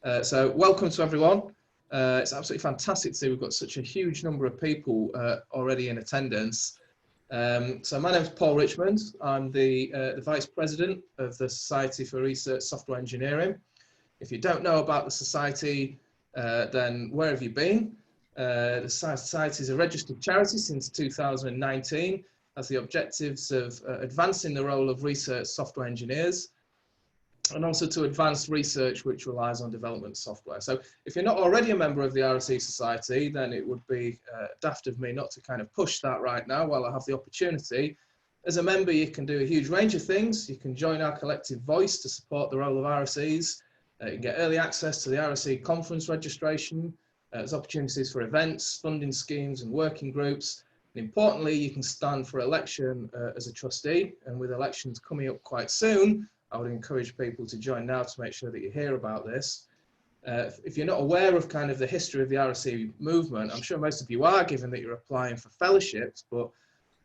So welcome to everyone. It's absolutely fantastic to see we've got such a huge number of people already in attendance. So my name is Paul Richmond. I'm the Vice President of the Society for Research Software Engineering. If you don't know about the Society, then where have you been? The Society is a registered charity since 2019, has the objectives of advancing the role of research software engineers and also to advance research which relies on development software. So if you're not already a member of the RSE Society, then it would be daft of me not to kind of push that right now while I have the opportunity. As a member, you can do a huge range of things. You can join our collective voice to support the role of RSEs. You can get early access to the RSE conference registration. There's opportunities for events, funding schemes and working groups. And importantly, you can stand for election as a trustee. And with elections coming up quite soon, I would encourage people to join now to make sure that you hear about this. If you're not aware of kind of the history of the RSE movement, I'm sure most of you are, given that you're applying for fellowships, but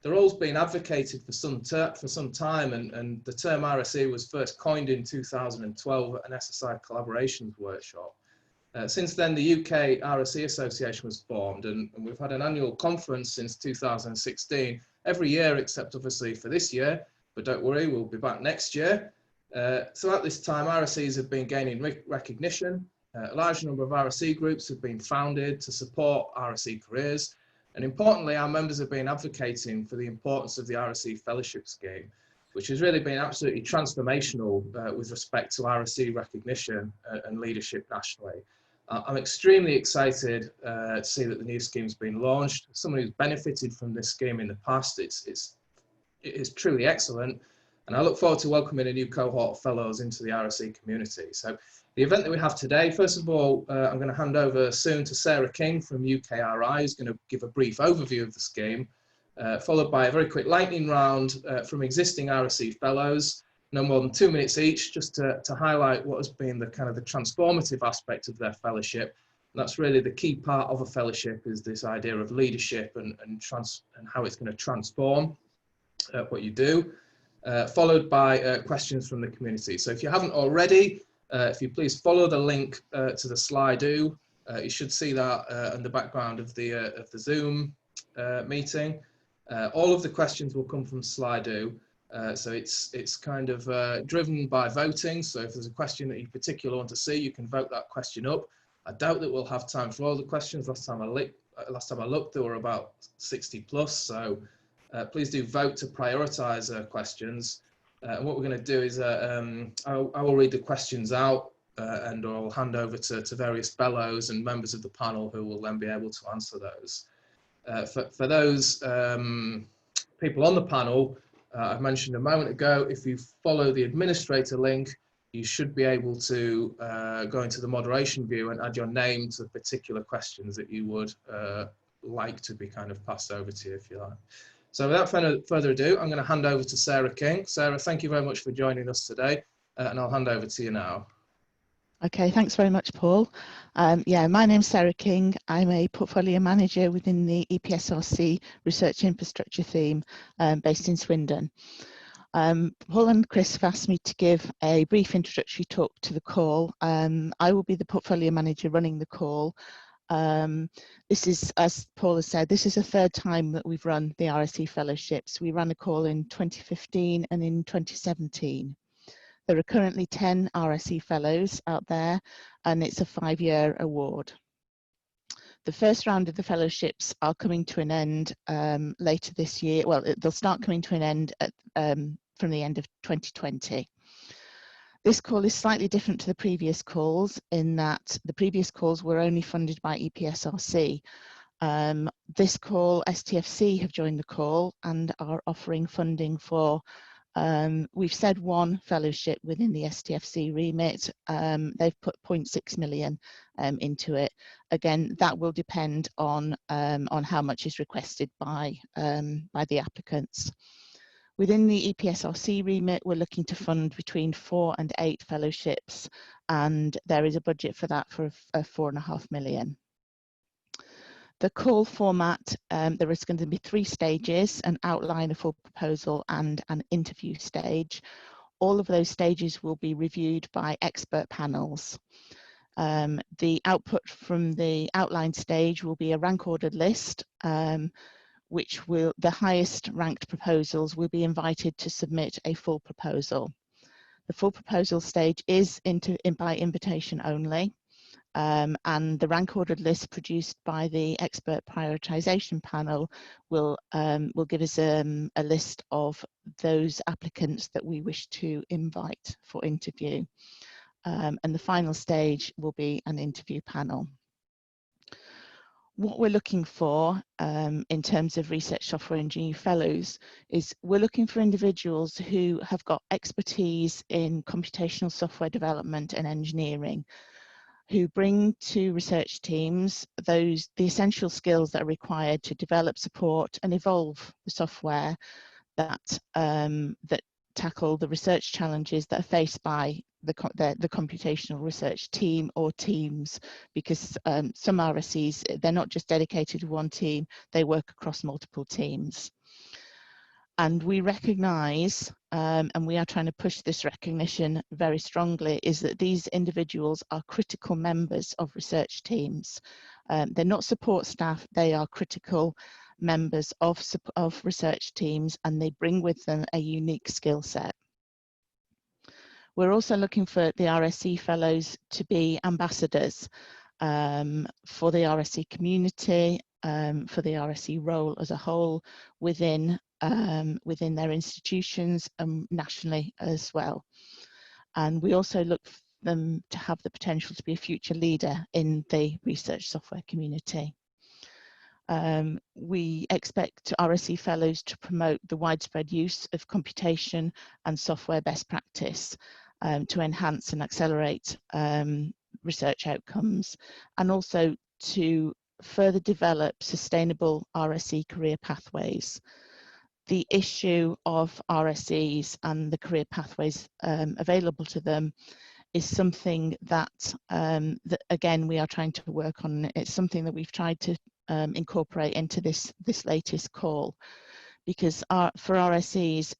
they're always been advocated for some time, and the term RSE was first coined in 2012 at an SSI collaborations workshop. Since then, the UK RSE Association was formed, and we've had an annual conference since 2016, every year except obviously for this year, but don't worry, we'll be back next year. So at this time, RSEs have been gaining recognition. A large number of RSE groups have been founded to support RSE careers. And importantly, our members have been advocating for the importance of the RSE Fellowship scheme, which has really been absolutely transformational with respect to RSE recognition and leadership nationally. I'm extremely excited to see that the new scheme's been launched. Someone who's benefited from this scheme in the past, it is truly excellent. And I look forward to welcoming a new cohort of fellows into the RSE community. So the event that we have today, first of all, I'm going to hand over soon to Sarah King from UKRI, who's going to give a brief overview of the scheme, followed by a very quick lightning round from existing RSE fellows, no more than 2 minutes each, just to highlight what has been the kind of the transformative aspect of their fellowship. And that's really the key part of a fellowship, is this idea of leadership and how it's going to transform what you do. Followed by questions from the community. So if you haven't already, if you please follow the link to the Slido, you should see that in the background of the Zoom meeting. All of the questions will come from Slido. So it's kind of driven by voting. So if there's a question that you particularly want to see, you can vote that question up. I doubt that we'll have time for all the questions. Last time I looked, there were about 60 plus. So please do vote to prioritise questions. And what we're going to do is I will read the questions out and I'll hand over to various fellows and members of the panel who will then be able to answer those. For those people on the panel, I've mentioned a moment ago, if you follow the administrator link, you should be able to go into the moderation view and add your name to the particular questions that you would like to be kind of passed over to you, if you like. So without further ado, I'm going to hand over to Sarah King. Sarah, thank you very much for joining us today, and I'll hand over to you now. Okay, thanks very much, Paul. Yeah, my name's Sarah King. I'm a portfolio manager within the Epsrc research infrastructure theme based in Swindon. Paul and Chris have asked me to give a brief introductory talk to the call. I will be the portfolio manager running the call. This is, as Paul has said, this is the third time that we've run the RSE Fellowships. We ran a call in 2015 and in 2017. There are currently 10 RSE Fellows out there, and it's a 5-year award. The first round of the fellowships are coming to an end later this year. Well, they'll start coming to an end at, from the end of 2020. This call is slightly different to the previous calls in that the previous calls were only funded by Epsrc. This call, STFC have joined the call and are offering funding for, we've said, 1 fellowship within the STFC remit. They've put 0.6 million into it. Again, that will depend on how much is requested by the applicants. Within the Epsrc remit, we're looking to fund between 4 and 8 fellowships, and there is a budget for that for 4.5 million. The call format, there is going to be 3 stages: an outline, a full proposal, and an interview stage. All of those stages will be reviewed by expert panels. The output from the outline stage will be a rank ordered list, which will, the highest ranked proposals will be invited to submit a full proposal. The full proposal stage is by invitation only, and the rank ordered list produced by the expert prioritization panel will give us a list of those applicants that we wish to invite for interview. And the final stage will be an interview panel. What we're looking for in terms of Research Software Engineering Fellows is we're looking for individuals who have got expertise in computational software development and engineering, who bring to research teams the essential skills that are required to develop, support and evolve the software that tackle the research challenges that are faced by the computational research team or teams, because some RSEs, they're not just dedicated to one team, they work across multiple teams. And we recognise, and we are trying to push this recognition very strongly, is that these individuals are critical members of research teams. They're not support staff, they are critical members of research teams, and they bring with them a unique skill set. We're also looking for the RSE Fellows to be ambassadors for the RSE community, for the RSE role as a whole within their institutions and nationally as well. And we also look for them to have the potential to be a future leader in the research software community. We expect RSE Fellows to promote the widespread use of computation and software best practice to enhance and accelerate research outcomes, and also to further develop sustainable RSE career pathways. The issue of RSEs and the career pathways available to them is something that, again, we are trying to work on. It's something that we've tried to incorporate into this latest call, because for RSEs,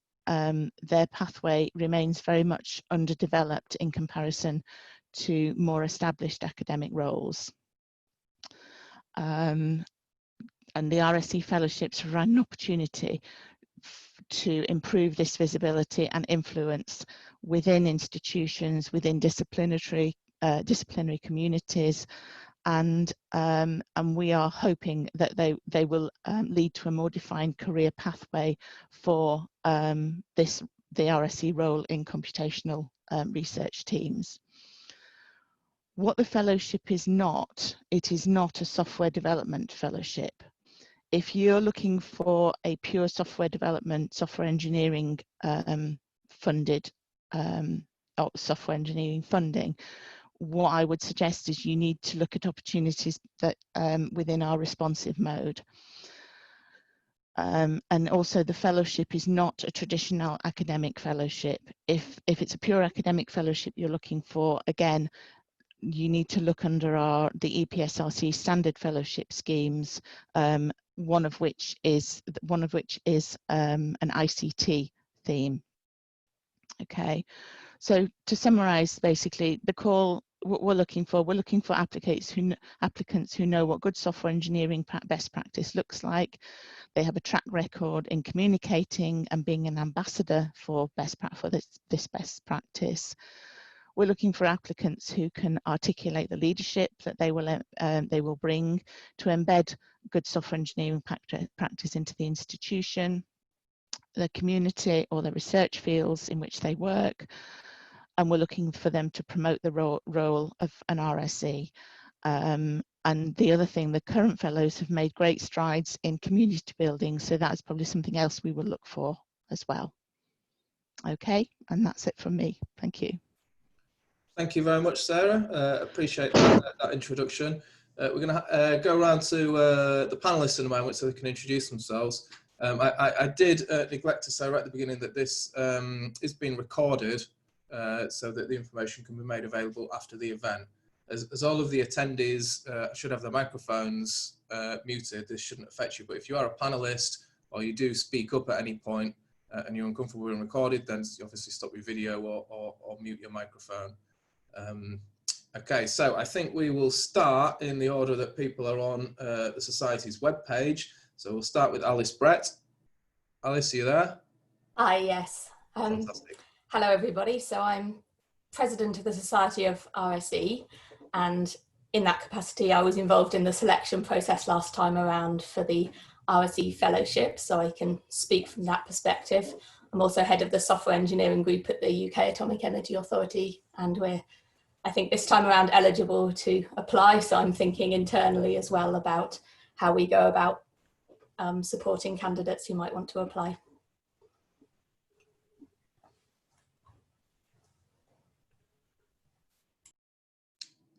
their pathway remains very much underdeveloped in comparison to more established academic roles. And the RSE Fellowships provide an opportunity to improve this visibility and influence within institutions, within disciplinary communities, and we are hoping that they will lead to a more defined career pathway for the RSE role in computational research teams. What the fellowship is not, it is not a software development fellowship. If you're looking for a pure software development, software engineering funded or software engineering funding, what I would suggest is you need to look at opportunities that within our responsive mode. And also the fellowship is not a traditional academic fellowship. If it's a pure academic fellowship you're looking for, again, you need to look under the EPSRC standard fellowship schemes, one of which is an ICT theme. Okay, so to summarize, basically the call, what we're looking for applicants who know what good software engineering best practice looks like. They have a track record in communicating and being an ambassador for this best practice. We're looking for applicants who can articulate the leadership that they will bring to embed good software engineering practice into the institution, the community or the research fields in which they work. And we're looking for them to promote the role of an RSE. And the other thing, the current fellows have made great strides in community building, so that's probably something else we will look for as well. Okay, and that's it from me. Thank you. Thank you very much, Sarah. Appreciate that introduction. We're going to go around to the panelists in a moment so they can introduce themselves. I did neglect to say right at the beginning that this is being recorded so that the information can be made available after the event. As all of the attendees should have their microphones muted, this shouldn't affect you. But if you are a panelist or you do speak up at any point and you're uncomfortable being recorded, then you obviously stop your video or mute your microphone. Okay, so I think we will start in the order that people are on the Society's webpage. So we'll start with Alice Brett. Alice, are you there? Hi, yes. Fantastic. Hello, everybody. So I'm president of the Society of RSE, and in that capacity, I was involved in the selection process last time around for the RSE Fellowship, so I can speak from that perspective. I'm also head of the software engineering group at the UK Atomic Energy Authority, and we're, I think, this time around eligible to apply, so I'm thinking internally as well about how we go about supporting candidates who might want to apply.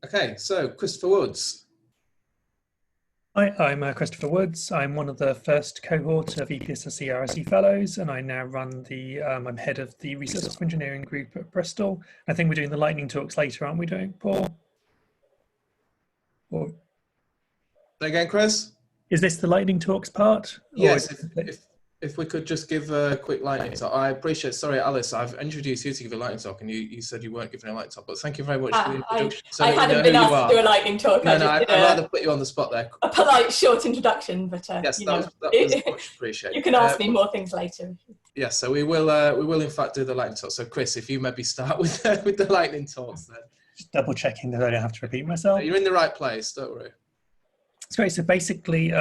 Okay, so Christopher Woods. Hi, I'm Christopher Woods. I'm one of the first cohort of Epsrc RSE Fellows, and I now run the, I'm head of the Research Software Engineering group at Bristol. I think we're doing the lightning talks later, aren't we doing, Paul? Or Say again, Chris? is this the lightning talks part? Yes, if we could just give a quick lightning talk. I appreciate, sorry, Alice, I've introduced you to give a lightning talk and you said you weren't giving a lightning talk, but thank you very much for the introduction. I hadn't been asked to do a lightning talk. No, I'd rather put you on the spot there. A polite, short introduction, but yes, that was much appreciated. You can ask me more things later. Yes, so we will in fact do the lightning talk. So Chris, if you maybe start with the lightning talks then. Just double checking that I don't have to repeat myself. You're in the right place, don't worry. It's great. So basically,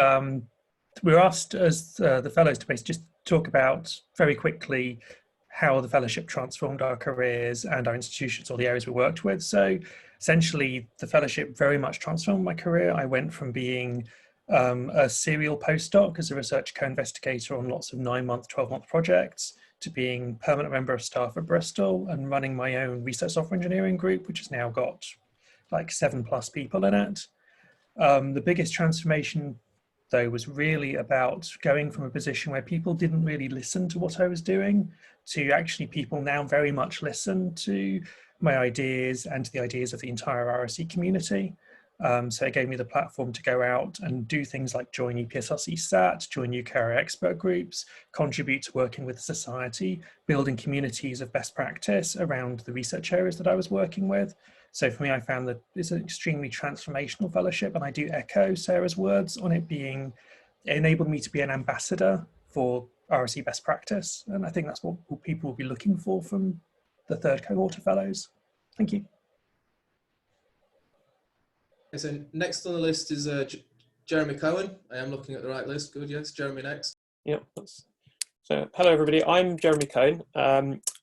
we're asked as the fellows to basically just talk about very quickly how the fellowship transformed our careers and our institutions or the areas we worked with. So essentially, the fellowship very much transformed my career. I went from being a serial postdoc as a research co-investigator on lots of 9-month, 12-month projects to being permanent member of staff at Bristol and running my own research software engineering group, which has now got like 7+ people in it. The biggest transformation, though, was really about going from a position where people didn't really listen to what I was doing to actually people now very much listen to my ideas and to the ideas of the entire RSE community. So it gave me the platform to go out and do things like join Epsrc Sat, join UKRI expert groups, contribute to working with the society, building communities of best practice around the research areas that I was working with. So for me, I found that it's an extremely transformational fellowship, and I do echo Sarah's words on it being, it enabled me to be an ambassador for RSE best practice. And I think that's what people will be looking for from the third cohort of fellows. Thank you. Okay, so next on the list is Jeremy Cohen. I am looking at the right list. Good, yes, Jeremy next. Yep. So hello everybody, I'm Jeremy Cohen.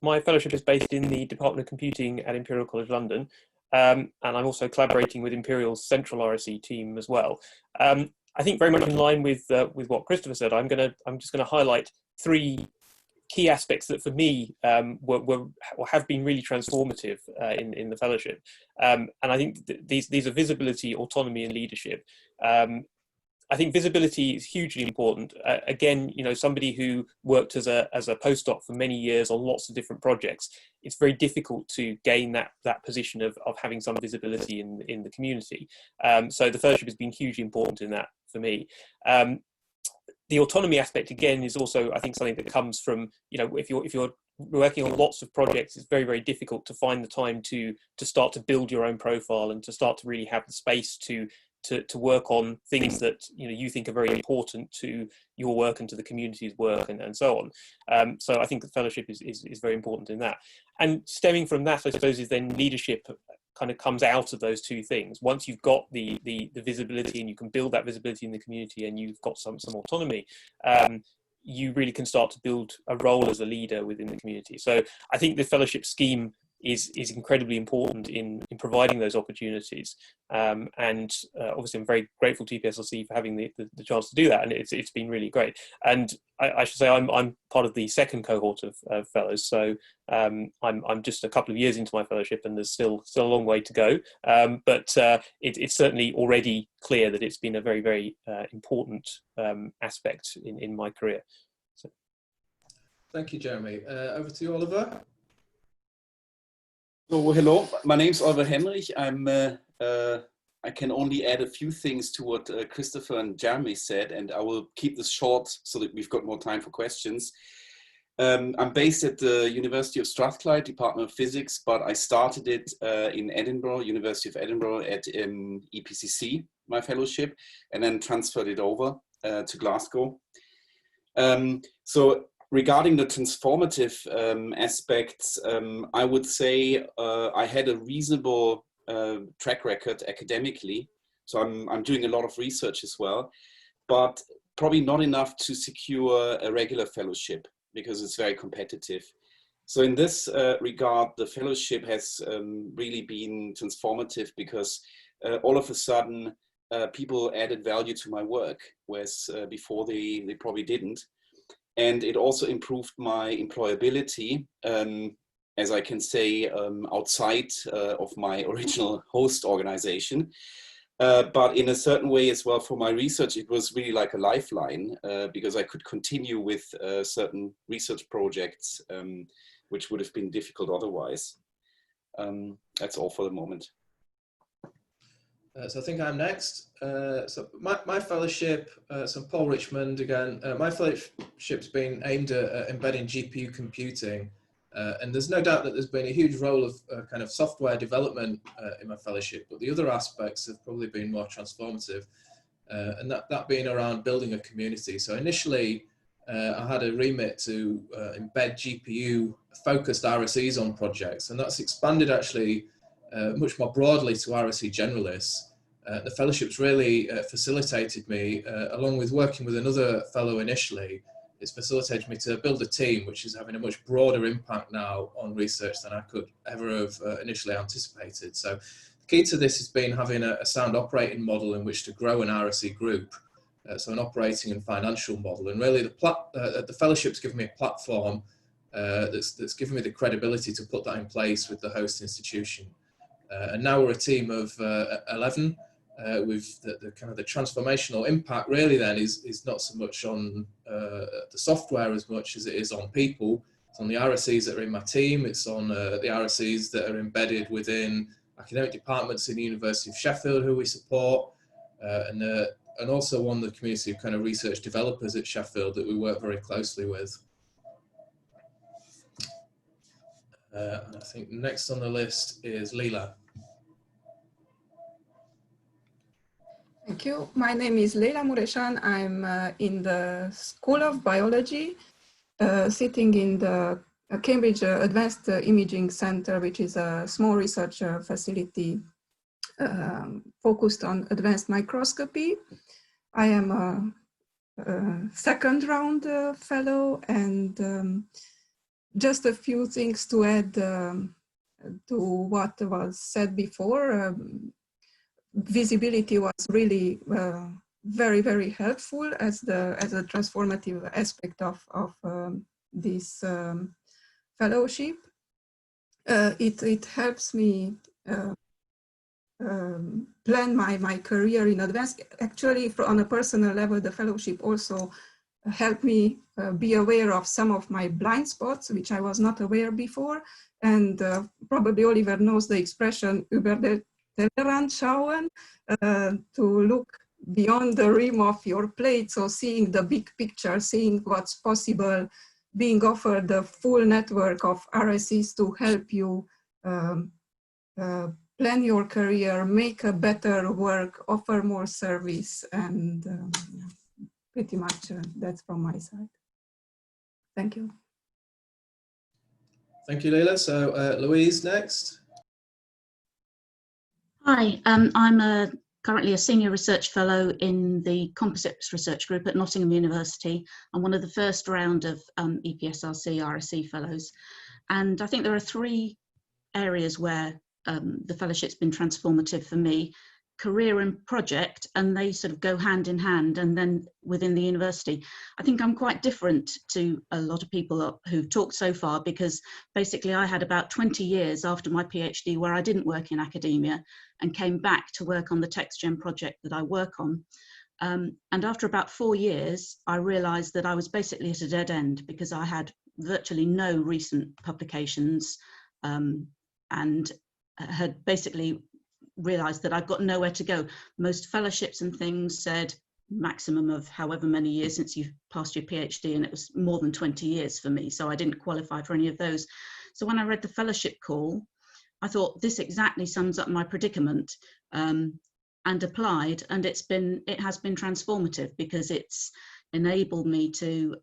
My fellowship is based in the Department of Computing at Imperial College London. And I'm also collaborating with Imperial's central RSE team as well. I think very much in line with what Christopher said, I'm just gonna highlight 3 key aspects that for me have been really transformative in the fellowship. And I think these are visibility, autonomy, and leadership. I think visibility is hugely important. Again, you know, somebody who worked as a postdoc for many years on lots of different projects, it's very difficult to gain that position of having some visibility in the community. So the fellowship has been hugely important in that for me. The autonomy aspect, again, is also, I think, something that comes from, you know, if you're working on lots of projects, it's very, very difficult to find the time to start to build your own profile and to start to really have the space to work on things that, you know, you think are very important to your work and to the community's work and so on. So I think the fellowship is very important in that. And stemming from that, I suppose, is then leadership kind of comes out of those 2 things. Once you've got the visibility and you can build that visibility in the community and you've got some autonomy, you really can start to build a role as a leader within the community. So I think the fellowship scheme is incredibly important in providing those opportunities. And obviously I'm very grateful to Epsrc for having the chance to do that, and it's been really great. And I should say I'm part of the second cohort of fellows, so I'm just a couple of years into my fellowship and there's still a long way to go, but it's certainly already clear that it's been a very, very important aspect in my career. So. Thank you, Jeremy. Over to you, Oliver. So hello, my name's Oliver Henrich. I can only add a few things to what Christopher and Jeremy said, and I will keep this short so that we've got more time for questions. I'm based at the University of Strathclyde, Department of Physics, but I started it in Edinburgh, University of Edinburgh at EPCC, my fellowship, and then transferred it over to Glasgow. So regarding the transformative aspects, I would say I had a reasonable track record academically. So I'm doing a lot of research as well, but probably not enough to secure a regular fellowship, because it's very competitive. So in this regard, the fellowship has really been transformative, because all of a sudden people added value to my work, whereas before they probably didn't. And it also improved my employability, as I can say, outside of my original host organization. But in a certain way as well, for my research, it was really like a lifeline, because I could continue with certain research projects, which would have been difficult otherwise. That's all for the moment. So I think I'm next. So my fellowship, so I'm Paul Richmond again. My fellowship's been aimed at embedding GPU computing. And there's no doubt that there's been a huge role of kind of software development in my fellowship, but the other aspects have probably been more transformative, and that being around building a community. So initially, I had a remit to embed GPU-focused RSEs on projects, and that's expanded actually much more broadly to RSE generalists. The fellowship's really facilitated me, along with working with another fellow initially. It's facilitated me to build a team which is having a much broader impact now on research than I could ever have initially anticipated. So the key to this has been having a sound operating model in which to grow an RSE group, so an operating and financial model. And really the fellowship's given me a platform that's given me the credibility to put that in place with the host institution. And now we're a team of 11. With the kind of the transformational impact really then is not so much on the software as much as it is on people. It's on the RSEs that are in my team. It's on the RSEs that are embedded within academic departments in the University of Sheffield who we support, and also on the community of kind of research developers at Sheffield that we work very closely with. And I think next on the list is Leila. Thank you. My name is Leila Mureșan. I'm in the School of Biology, sitting in the Cambridge Advanced Imaging Center, which is a small research facility focused on advanced microscopy. I am a second round fellow, and just a few things to add to what was said before. Visibility was really very, very helpful as a transformative aspect of this fellowship. It helps me plan my career in advance. Actually, on a personal level, the fellowship also helped me be aware of some of my blind spots, which I was not aware before. And probably Oliver knows the expression über den Tellerrand schauen, to look beyond the rim of your plate. So seeing the big picture, seeing what's possible, being offered the full network of RSEs to help you plan your career, make a better work, offer more service, and pretty much that's from my side. Thank you. Thank you, Leila. So Louise next. Hi, I'm currently a senior research fellow in the Composites Research Group at Nottingham University. I'm one of the first round of Epsrc RSE Fellows. And I think there are three areas where the fellowship's been transformative for me: career and project, and they sort of go hand in hand, and then within the university. I think I'm quite different to a lot of people who've talked so far, because basically I had about 20 years after my PhD where I didn't work in academia and came back to work on the TextGen project that I work on. And after about 4 years, I realized that I was basically at a dead end, because I had virtually no recent publications, and had basically realized that I've got nowhere to go. Most fellowships and things said, maximum of however many years since you've passed your PhD, and it was more than 20 years for me, so I didn't qualify for any of those. So when I read the fellowship call, I thought this exactly sums up my predicament, and applied, and it has been transformative, because it's enabled me to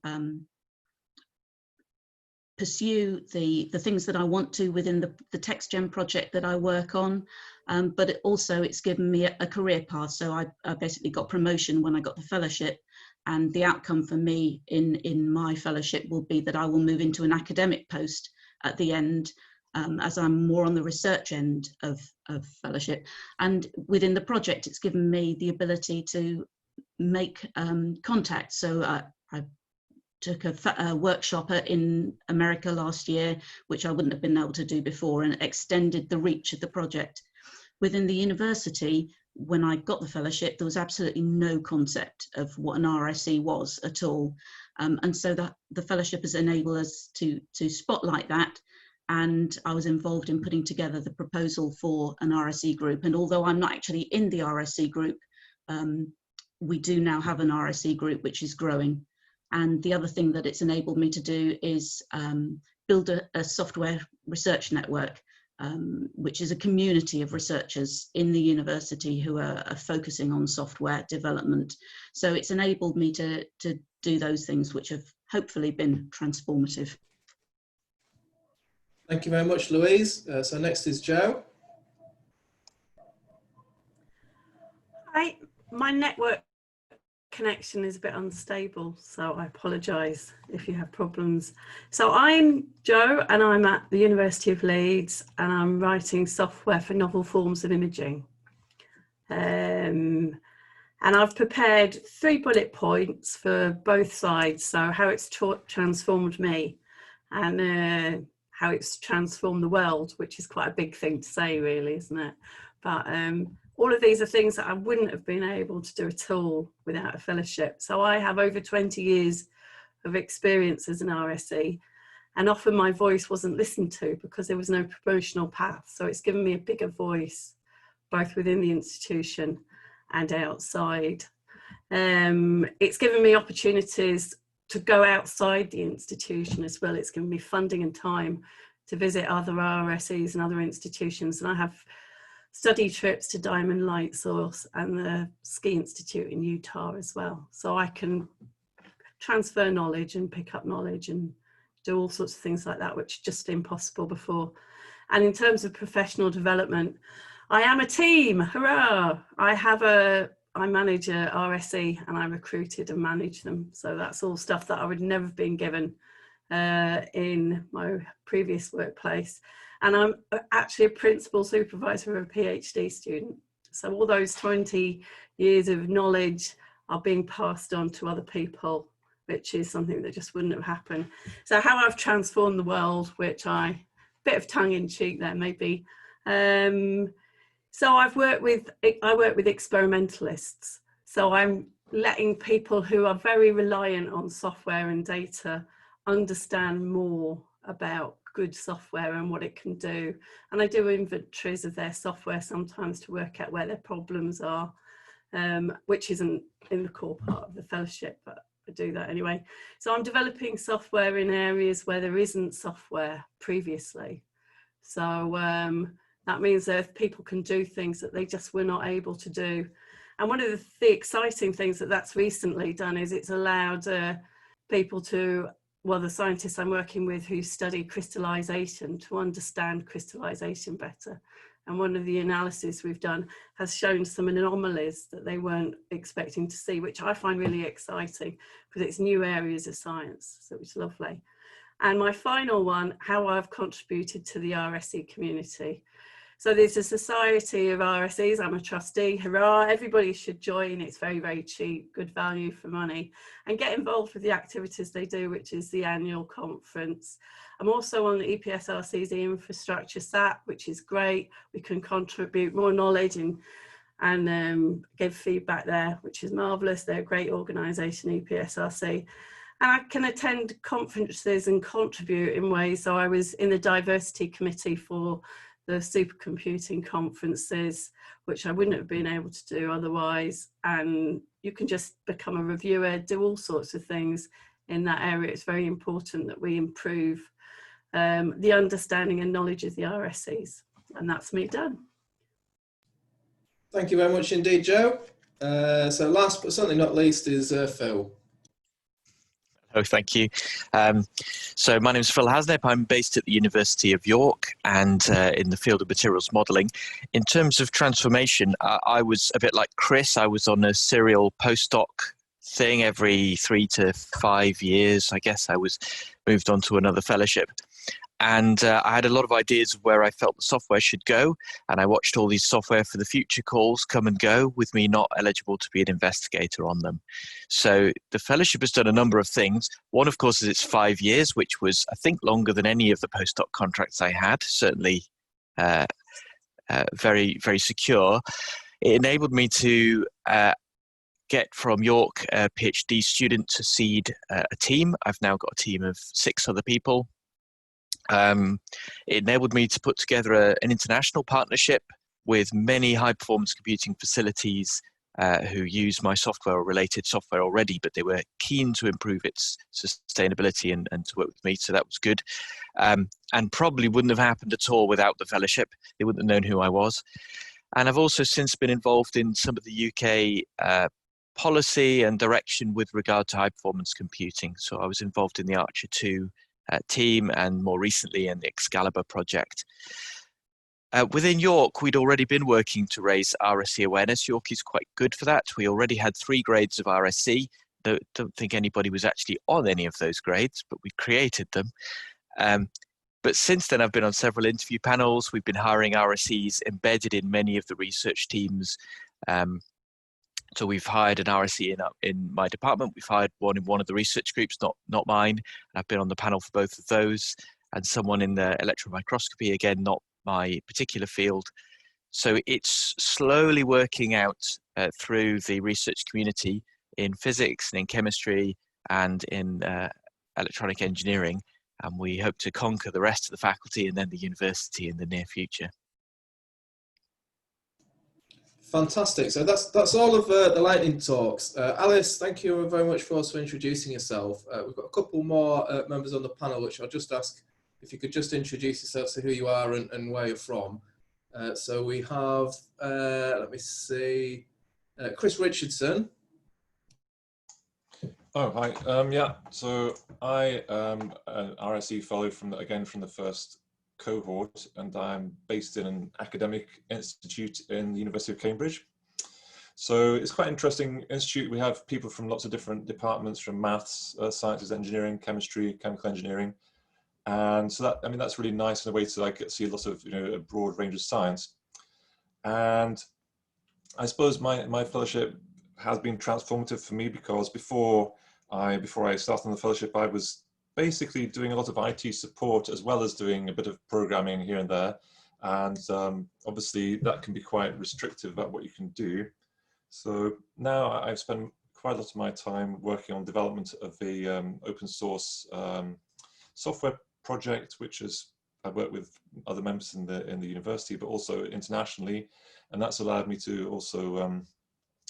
pursue the things that I want to within the TextGen project that I work on, but it's given me a career path. So I basically got promotion when I got the fellowship, and the outcome for me in my fellowship will be that I will move into an academic post at the end, as I'm more on the research end of fellowship. And within the project, it's given me the ability to make contact. So I took a workshop in America last year, which I wouldn't have been able to do before, and extended the reach of the project. Within the university, when I got the fellowship, there was absolutely no concept of what an RSE was at all. And so the fellowship has enabled us to spotlight that. And I was involved in putting together the proposal for an RSE group. And although I'm not actually in the RSE group, we do now have an RSE group, which is growing. And the other thing that it's enabled me to do is build a software research network, which is a community of researchers in the university who are focusing on software development. So it's enabled me to do those things, which have hopefully been transformative. Thank you very much, Louise. So next is Jo. Hi, my network connection is a bit unstable, so I apologise if you have problems. So I'm Jo, and I'm at the University of Leeds, and I'm writing software for novel forms of imaging. And I've prepared 3 bullet points for both sides, so how it's transformed me, and how it's transformed the world, which is quite a big thing to say, really, isn't it? But all of these are things that I wouldn't have been able to do at all without a fellowship. So I have over 20 years of experience as an RSE, and often my voice wasn't listened to because there was no promotional path. So it's given me a bigger voice, both within the institution and outside. It's given me opportunities to go outside the institution as well. It's given me funding and time to visit other RSEs and other institutions. And I have study trips to Diamond Light Source and the Ski Institute in Utah as well. So I can transfer knowledge and pick up knowledge and do all sorts of things like that, which is just impossible before. And in terms of professional development, I am a team, hurrah! I manage a RSE, and I recruited and manage them. So that's all stuff that I would never have been given in my previous workplace. And I'm actually a principal supervisor of a PhD student. So all those 20 years of knowledge are being passed on to other people, which is something that just wouldn't have happened. So how I've transformed the world, which bit of tongue in cheek there maybe. So I work with experimentalists. So I'm letting people who are very reliant on software and data understand more about good software and what it can do. And I do inventories of their software sometimes to work out where their problems are, which isn't in the core part of the fellowship, but I do that anyway. So I'm developing software in areas where there isn't software previously. So that means that people can do things that they just were not able to do. And one of the exciting things that's recently done is it's allowed people to, well, the scientists I'm working with who study crystallization, to understand crystallization better. And one of the analyses we've done has shown some anomalies that they weren't expecting to see, which I find really exciting because it's new areas of science, so it's lovely. And my final one, how I've contributed to the RSE community. So there's a society of RSEs, I'm a trustee, hurrah, everybody should join, it's very, very cheap, good value for money, and get involved with the activities they do, which is the annual conference. I'm also on the Epsrc's infrastructure SAT, which is great, we can contribute more knowledge and give feedback there, which is marvellous. They're a great organisation, Epsrc. And I can attend conferences and contribute in ways. So I was in the diversity committee for the supercomputing conferences, which I wouldn't have been able to do otherwise. And you can just become a reviewer, do all sorts of things in that area. It's very important that we improve the understanding and knowledge of the RSEs. And that's me done. Thank you very much indeed, Joe. So last but certainly not least is Phil. Oh, thank you. So my name is Phil Hasnep. I'm based at the University of York and in the field of materials modelling. In terms of transformation, I was a bit like Chris. I was on a serial postdoc thing every 3 to 5 years. I guess I was moved on to another fellowship. And I had a lot of ideas of where I felt the software should go. And I watched all these software for the future calls come and go with me not eligible to be an investigator on them. So the fellowship has done a number of things. One, of course, is it's 5 years, which was, I think, longer than any of the postdoc contracts I had, certainly very, very secure. It enabled me to get from York a PhD student to seed a team. I've now got a team of 6 other people. It enabled me to put together an international partnership with many high-performance computing facilities who use my software or related software already, but they were keen to improve its sustainability and to work with me, so that was good. And probably wouldn't have happened at all without the fellowship. They wouldn't have known who I was. And I've also since been involved in some of the UK policy and direction with regard to high-performance computing. So I was involved in the Archer 2 team and more recently in the Excalibur project. Within York, we'd already been working to raise RSE awareness. York is quite good for that. We already had 3 grades of RSE. Don't think anybody was actually on any of those grades, but we created them. But since then, I've been on several interview panels. We've been hiring RSEs embedded in many of the research teams. So we've hired an RSE in my department. We've hired one in one of the research groups, not mine. I've been on the panel for both of those, and someone in the electron microscopy, again, not my particular field. So it's slowly working out through the research community in physics and in chemistry and in electronic engineering. And we hope to conquer the rest of the faculty and then the university in the near future. Fantastic. So that's all of the lightning talks. Alice, thank you very much for also introducing yourself. We've got a couple more members on the panel, which I'll just ask if you could just introduce yourself, say who you are and where you're from. So we have, let me see, Chris Richardson. Oh, hi. Yeah, so I am an RSE fellow from the first cohort, and I'm based in an academic institute in the University of Cambridge. So it's quite an interesting institute. We have people from lots of different departments, from maths, sciences, engineering, chemistry, chemical engineering. And so that, I mean, that's really nice in a way to like see lots of, a broad range of science. And I suppose my fellowship has been transformative for me, because before I started on the fellowship, I was basically doing a lot of IT support as well as doing a bit of programming here and there. And obviously that can be quite restrictive about what you can do. So now I've spent quite a lot of my time working on development of the open source software project, which is, I work with other members in the university, but also internationally. And that's allowed me to also,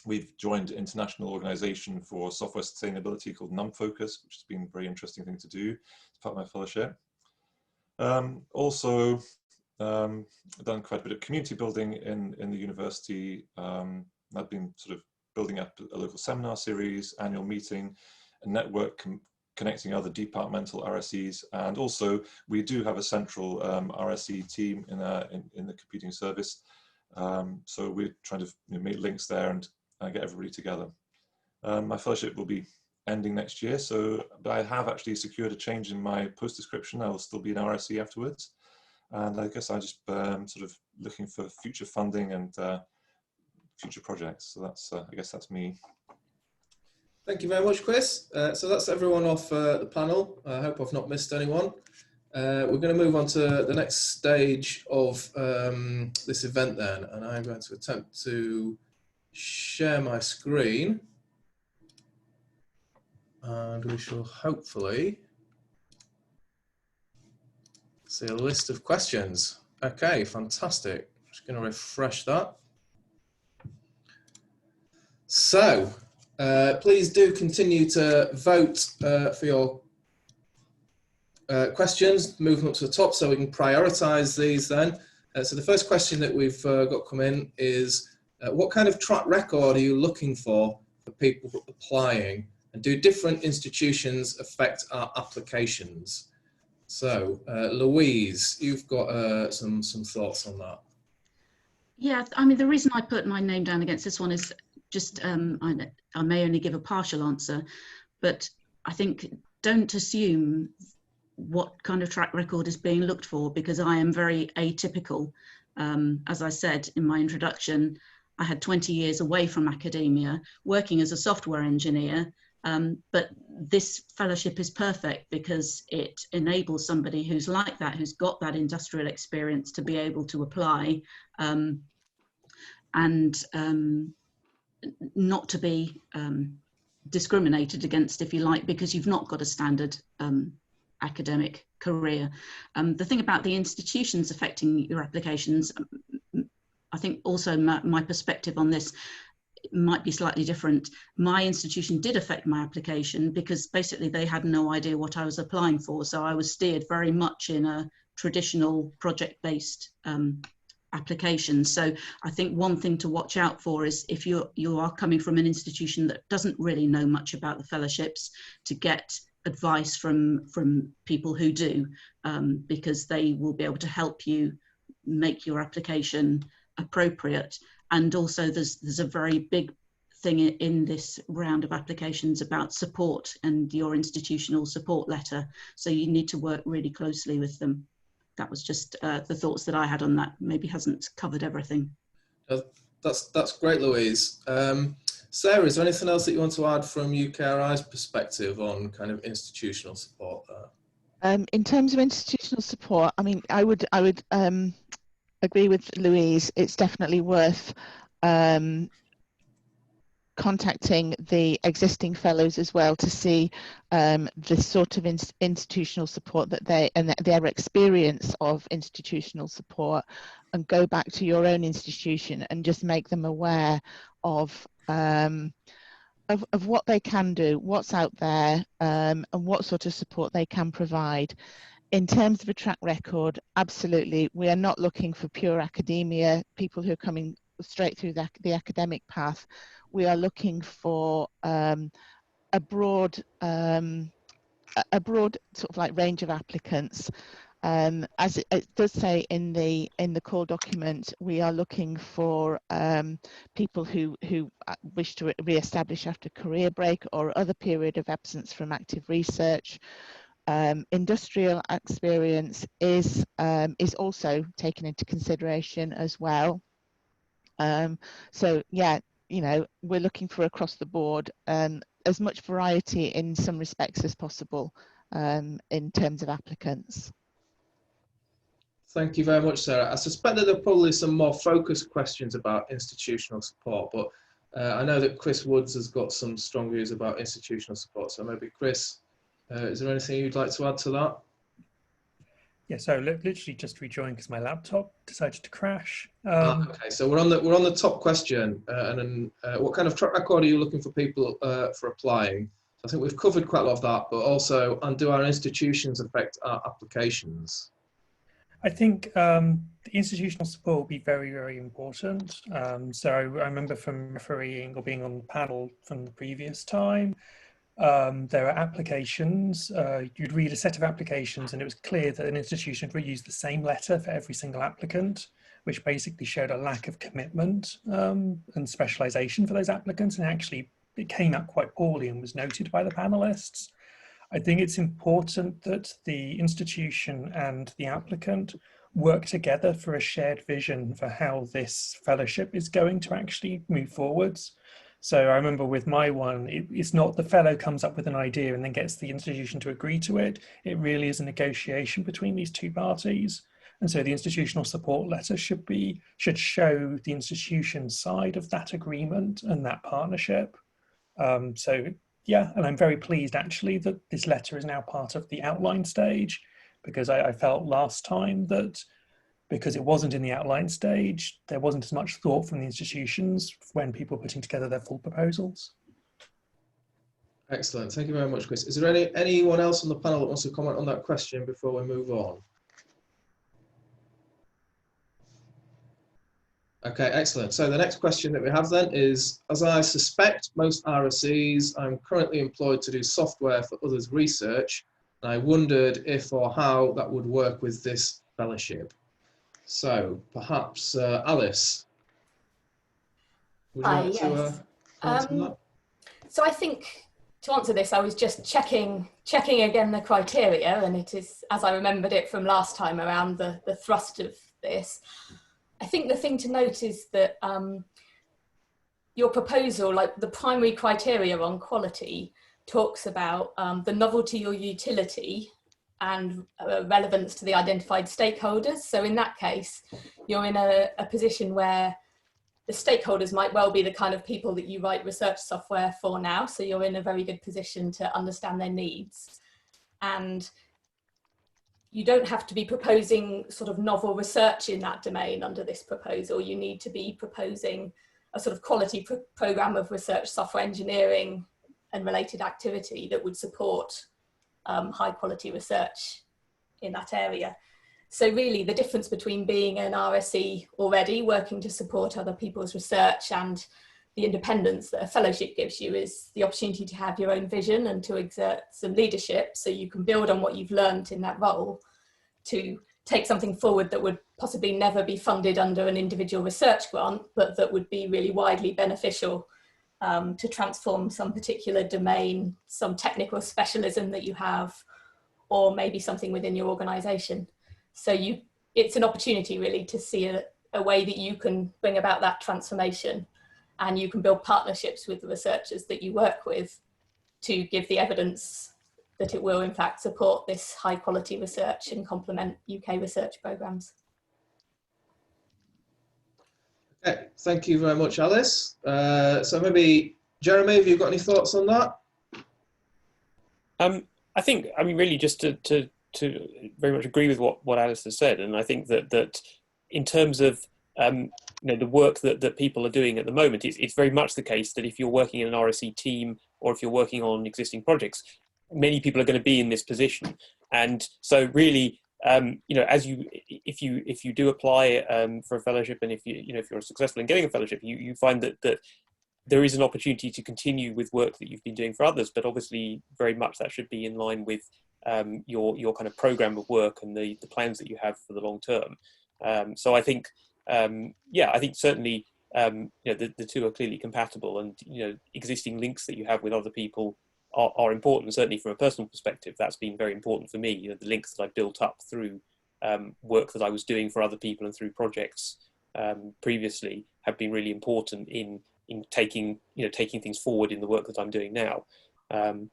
we've joined an international organization for software sustainability called NumFocus, which has been a very interesting thing to do as part of my fellowship. Also, I've done quite a bit of community building in the university. I've been sort of building up a local seminar series, annual meeting, a network connecting other departmental RSEs. And also, we do have a central RSE team in the computing service. So we're trying to make links there and get everybody together. My fellowship will be ending next year, but I have actually secured a change in my post description. I will still be an RSE afterwards, and I guess I'm just sort of looking for future funding and future projects. So that's I guess that's me. Thank you very much, Chris. So that's everyone off the panel. I hope I've not missed anyone. We're going to move on to the next stage of this event then, and I'm going to attempt to share my screen, and we shall hopefully see a list of questions. Okay, fantastic. Just going to refresh that. So, please do continue to vote for your questions, moving up to the top so we can prioritise these then. So the first question that we've got come in is, what kind of track record are you looking for people applying, and do different institutions affect our applications? So, Louise, you've got some thoughts on that. Yeah, I mean, the reason I put my name down against this one is just, I may only give a partial answer, but I think don't assume what kind of track record is being looked for, because I am very atypical. As I said in my introduction, I had 20 years away from academia, working as a software engineer, but this fellowship is perfect because it enables somebody who's like that, who's got that industrial experience, to be able to apply and not to be discriminated against, if you like, because you've not got a standard academic career. The thing about the institutions affecting your applications, I think also my perspective on this might be slightly different. My institution did affect my application because basically they had no idea what I was applying for. So I was steered very much in a traditional project-based application. So I think one thing to watch out for is if you are coming from an institution that doesn't really know much about the fellowships, to get advice from people who do, because they will be able to help you make your application appropriate. And also there's a very big thing in this round of applications about support and your institutional support letter. So you need to work really closely with them. That was just the thoughts that I had on that. Maybe hasn't covered everything. That's great, Louise. Sarah, is there anything else that you want to add from UKRI's perspective on kind of institutional support there? In terms of institutional support, I mean, I would agree with Louise. It's definitely worth contacting the existing fellows as well to see the sort of institutional support that their experience of institutional support, and go back to your own institution and just make them aware of what they can do, what's out there, and what sort of support they can provide. In terms of a track record, absolutely, we are not looking for pure academia, people who are coming straight through the academic path. We are looking for a broad sort of like range of applicants. As it does say in the core document, we are looking for people who wish to re-establish after career break or other period of absence from active research. Industrial experience is also taken into consideration as well. So yeah, you know, we're looking for across the board as much variety in some respects as possible in terms of applicants. Thank you very much, Sarah. I suspect that there are probably some more focused questions about institutional support, but I know that Chris Woods has got some strong views about institutional support. So maybe Chris, is there anything you'd like to add to that? Yeah, so literally just rejoined because my laptop decided to crash. Okay, so we're on the top question, and then what kind of track record are you looking for people for applying? I think we've covered quite a lot of that, but also, and do our institutions affect our applications? I think the institutional support will be very, very important. So I remember from refereeing or being on the panel from the previous time, there are applications, you'd read a set of applications and it was clear that an institution would use the same letter for every single applicant, which basically showed a lack of commitment and specialisation for those applicants, and actually it came out quite poorly and was noted by the panellists. I think it's important that the institution and the applicant work together for a shared vision for how this fellowship is going to actually move forwards. So I remember with my one, it's not the fellow comes up with an idea and then gets the institution to agree to it. It really is a negotiation between these two parties. And so the institutional support letter should show the institution's side of that agreement and that partnership. So yeah, and I'm very pleased actually that this letter is now part of the outline stage, because I felt last time that because it wasn't in the outline stage. There wasn't as much thought from the institutions when people were putting together their full proposals. Excellent. Thank you very much, Chris. Is there anyone else on the panel that wants to comment on that question before we move on? Okay, excellent. So the next question that we have then is, as I suspect most RSEs, I'm currently employed to do software for others' research, and I wondered if or how that would work with this fellowship. So perhaps Alice, would you like yes. to comment on that? So I think, to answer this, I was just checking again the criteria, and it is, as I remembered it from last time around, the thrust of this. I think the thing to note is that your proposal, like the primary criteria on quality, talks about the novelty or utility and relevance to the identified stakeholders. So in that case, you're in a position where the stakeholders might well be the kind of people that you write research software for now. So you're in a very good position to understand their needs. And you don't have to be proposing sort of novel research in that domain under this proposal. You need to be proposing a sort of quality program of research software engineering and related activity that would support high quality research in that area. So really the difference between being an RSE already working to support other people's research and the independence that a fellowship gives you is the opportunity to have your own vision and to exert some leadership, so you can build on what you've learned in that role to take something forward that would possibly never be funded under an individual research grant, but that would be really widely beneficial to transform some particular domain, some technical specialism that you have, or maybe something within your organisation. So it's an opportunity really to see a way that you can bring about that transformation, and you can build partnerships with the researchers that you work with to give the evidence that it will in fact support this high quality research and complement UK research programmes. Okay, thank you very much, Alice. So maybe Jeremy, have you got any thoughts on that? I think, I mean, really just to very much agree with what Alice has said, and I think that in terms of you know, the work that people are doing at the moment, it's very much the case that if you're working in an RSE team or if you're working on existing projects, many people are going to be in this position, and so really. You know, if you do apply for a fellowship, and if you're successful in getting a fellowship, you find that there is an opportunity to continue with work that you've been doing for others, but obviously very much that should be in line with your kind of program of work and the plans that you have for the long term. So I think, yeah, I think certainly you know, the two are clearly compatible, and you know, existing links that you have with other people are important. Certainly from a personal perspective, that's been very important for me. You know, the links that I built up through work that I was doing for other people and through projects previously have been really important in taking things forward in the work that I'm doing now.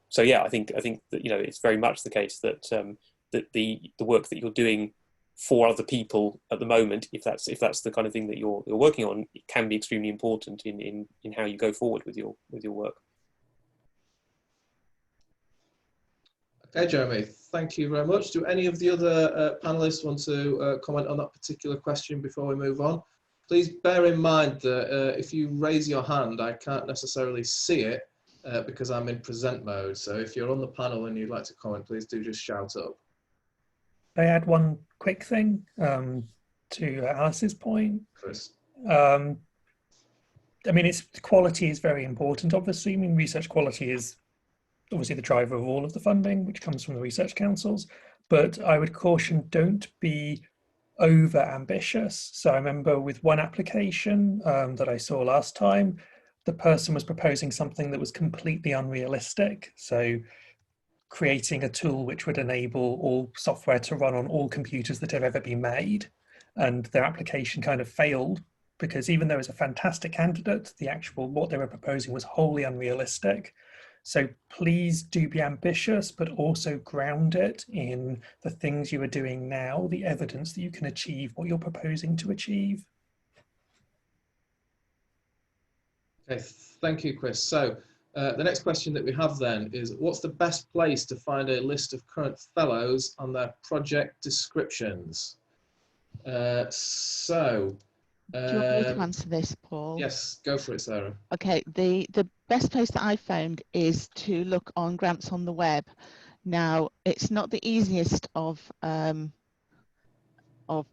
So yeah, I think that, you know, it's very much the case that that the work that you're doing for other people at the moment, if that's the kind of thing that you're working on, it can be extremely important in how you go forward with your work. Okay, Jeremy, thank you very much. Do any of the other panelists want to comment on that particular question before we move on? Please bear in mind that if you raise your hand, I can't necessarily see it because I'm in present mode. So if you're on the panel and you'd like to comment, please do just shout up. I add one quick thing to Alice's point. Chris. I mean, quality is very important, obviously. I mean, research quality is obviously the driver of all of the funding, which comes from the research councils, but I would caution, don't be over ambitious. So I remember with one application that I saw last time, the person was proposing something that was completely unrealistic. So creating a tool which would enable all software to run on all computers that have ever been made. And their application kind of failed because even though it was a fantastic candidate, what they were proposing was wholly unrealistic. So please do be ambitious, but also ground it in the things you are doing now, the evidence that you can achieve what you're proposing to achieve. Okay, thank you, Chris. So the next question that we have then is, what's the best place to find a list of current fellows and their project descriptions? So, do you want me to answer this, Paul? yes, go for it, Sarah. Okay, the best place that I found is to look on grants on the web. Now, it's not the easiest of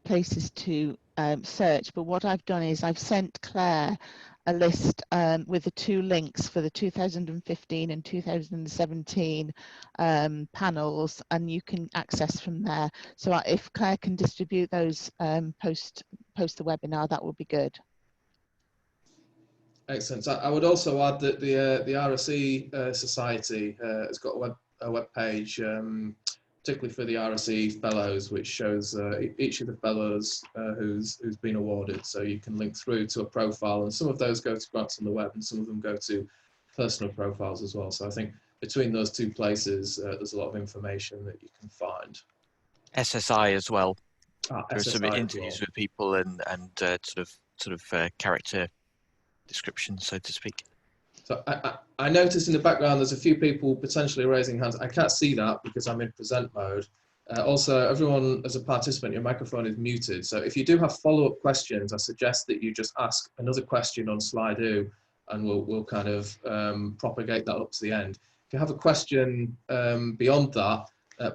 places to search, but what I've done is I've sent Claire a list with the 2 links for the 2015 and 2017 panels, and you can access from there. So if Claire can distribute those post the webinar, that would be good. Excellent. So I would also add that the RSE Society has got a web page, particularly for the RSE Fellows, which shows each of the fellows who's been awarded. So you can link through to a profile, and some of those go to grants on the web, and some of them go to personal profiles as well. So I think between those 2 places, there's a lot of information that you can find. SSI as well. There are some SSI interviews with people and sort of character description, so to speak. So I noticed in the background there's a few people potentially raising hands. I can't see that because I'm in present mode. Also, everyone as a participant, your microphone is muted. So if you do have follow-up questions, I suggest that you just ask another question on Slido, and we'll kind of propagate that up to the end. If you have a question beyond that,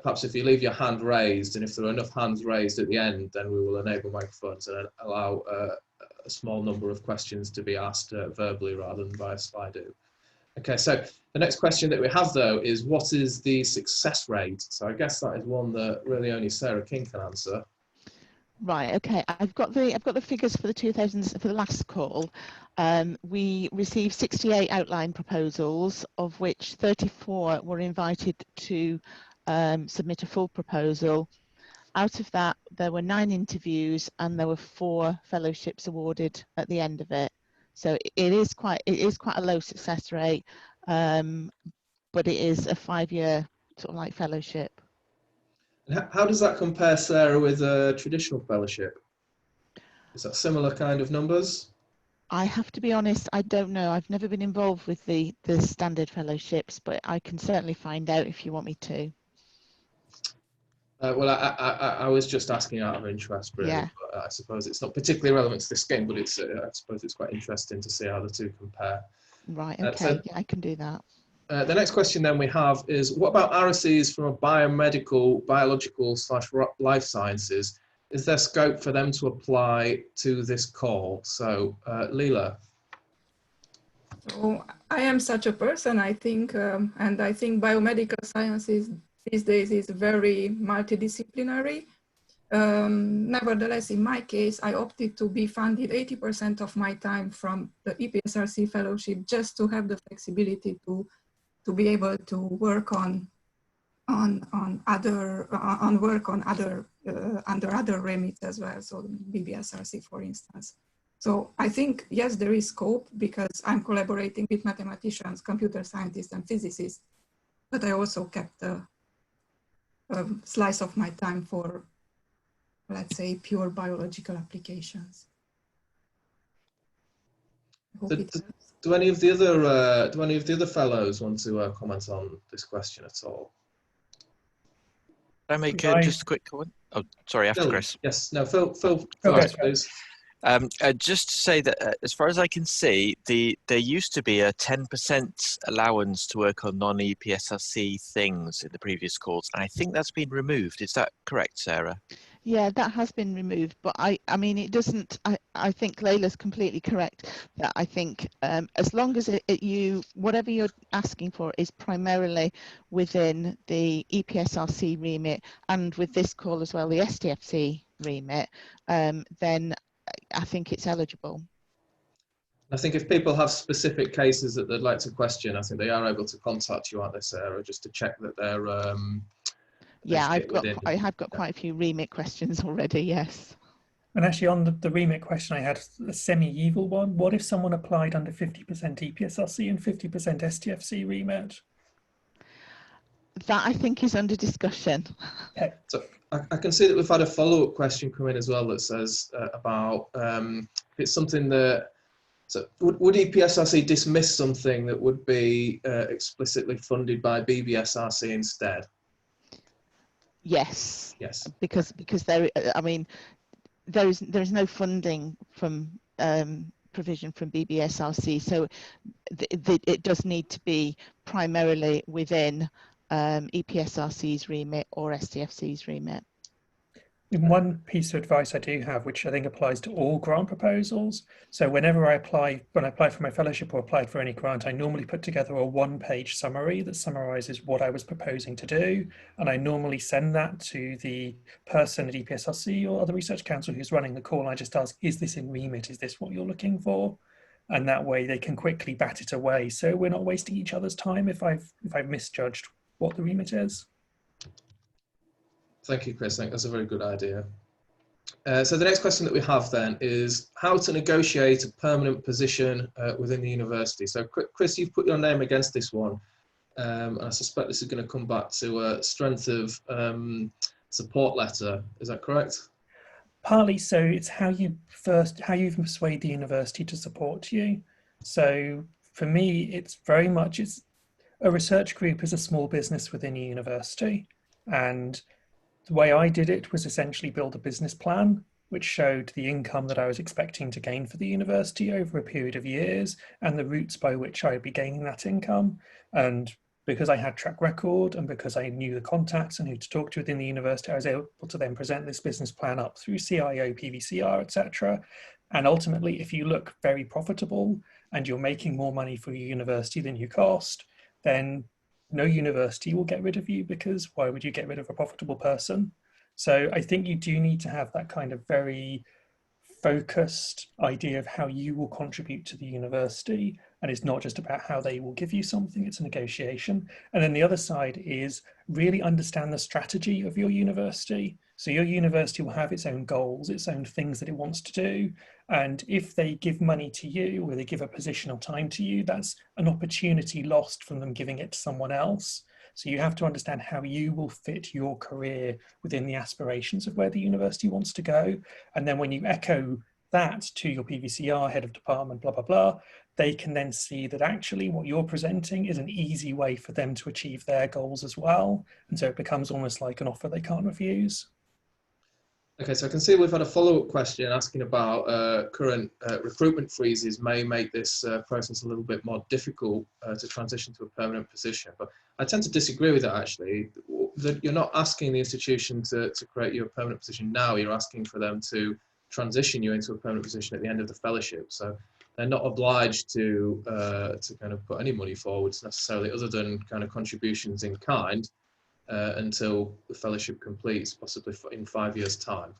perhaps if you leave your hand raised, and if there are enough hands raised at the end, then we will enable microphones and allow a small number of questions to be asked verbally rather than via Slido. Okay, so the next question that we have though is, what is the success rate? So I guess that is one that really only Sarah King can answer. Right. Okay. I've got the figures for the 2000s for the last call. We received 68 outline proposals, of which 34 were invited to submit a full proposal. Out of that, there were 9 interviews, and there were 4 fellowships awarded at the end of it. So it is quite a low success rate, but it is a 5-year sort of like fellowship. How does that compare, Sarah, with a traditional fellowship? Is that similar kind of numbers? I have to be honest, I don't know. I've never been involved with the standard fellowships, but I can certainly find out if you want me to. Well, I was just asking out of interest, really. Yeah. But I suppose it's not particularly relevant to this game, but it's I suppose it's quite interesting to see how the 2 compare. Right. Okay. Yeah, I can do that. The next question then we have is, what about RSEs from a biomedical, biological / life sciences? Is there scope for them to apply to this call? So, Leela. So I am such a person, I think, and I think biomedical sciences these days is very multidisciplinary. Nevertheless, in my case, I opted to be funded 80% of my time from the Epsrc Fellowship, just to have the flexibility to be able to work under other remits as well. So BBSRC, for instance. So I think, yes, there is scope because I'm collaborating with mathematicians, computer scientists, and physicists, but I also kept a slice of my time for, let's say, pure biological applications. Do any of the other fellows want to comment on this question at all? Can I make just a quick comment? Oh, sorry, after Chris. Yes, no, Phil okay. Please. Just to say that as far as I can see, there used to be a 10% allowance to work on non-EPSRC things in the previous calls, and I think that's been removed. Is that correct, Sarah? Yeah, that has been removed, but I mean, it doesn't. I think Leila's completely correct. That I think as long as whatever you're asking for is primarily within the EPSRC remit, and with this call as well, the STFC remit, then I think it's eligible. I think if people have specific cases that they'd like to question, I think they are able to contact you, aren't they, Sarah, just to check that they're. Yeah, I have got quite a few remit questions already. Yes. And actually, on the remit question, I had a semi-evil one. What if someone applied under 50% EPSRC and 50% STFC remit? That I think is under discussion. Okay. So I can see that we've had a follow-up question come in as well that says about if it's something that, so would EPSRC dismiss something that would be explicitly funded by BBSRC instead? Yes. Yes. Because there, I mean, there is no funding from provision from BBSRC, so it does need to be primarily within EPSRC's remit or STFC's remit. One piece of advice I do have, which I think applies to all grant proposals. So whenever I apply, when I apply for my fellowship or applied for any grant, I normally put together a one-page summary that summarizes what I was proposing to do. And I normally send that to the person at EPSRC or other research council who's running the call. And I just ask, is this in remit? Is this what you're looking for? And that way they can quickly bat it away. So we're not wasting each other's time if I've misjudged what the remit is. Thank you, Chris. I think that's a very good idea. So the next question that we have then is how to negotiate a permanent position within the university. So Chris, you've put your name against this one. And I suspect this is going to come back to a strength of support letter. Is that correct? Partly. So it's how you persuade the university to support you. So for me, it's very much, a research group is a small business within a university. And the way I did it was essentially build a business plan, which showed the income that I was expecting to gain for the university over a period of years and the routes by which I would be gaining that income. And because I had track record and because I knew the contacts and who to talk to within the university, I was able to then present this business plan up through CIO, PVCR, etc. And ultimately, if you look very profitable and you're making more money for your university than you cost, then no university will get rid of you, because why would you get rid of a profitable person? So I think you do need to have that kind of very focused idea of how you will contribute to the university. And it's not just about how they will give you something, it's a negotiation. And then the other side is really understand the strategy of your university. So your university will have its own goals, its own things that it wants to do. And if they give money to you or they give a position or time to you, that's an opportunity lost from them giving it to someone else. So you have to understand how you will fit your career within the aspirations of where the university wants to go. And then when you echo that to your PVCR, head of department, blah, blah, blah, they can then see that actually what you're presenting is an easy way for them to achieve their goals as well. And so it becomes almost like an offer they can't refuse. Okay, so I can see we've had a follow-up question asking about current recruitment freezes may make this process a little bit more difficult to transition to a permanent position. But I tend to disagree with that, actually. That you're not asking the institution to create you a permanent position now, you're asking for them to transition you into a permanent position at the end of the fellowship. So they're not obliged to kind of put any money forwards necessarily, other than kind of contributions in kind. Until the fellowship completes, possibly in 5 years' time.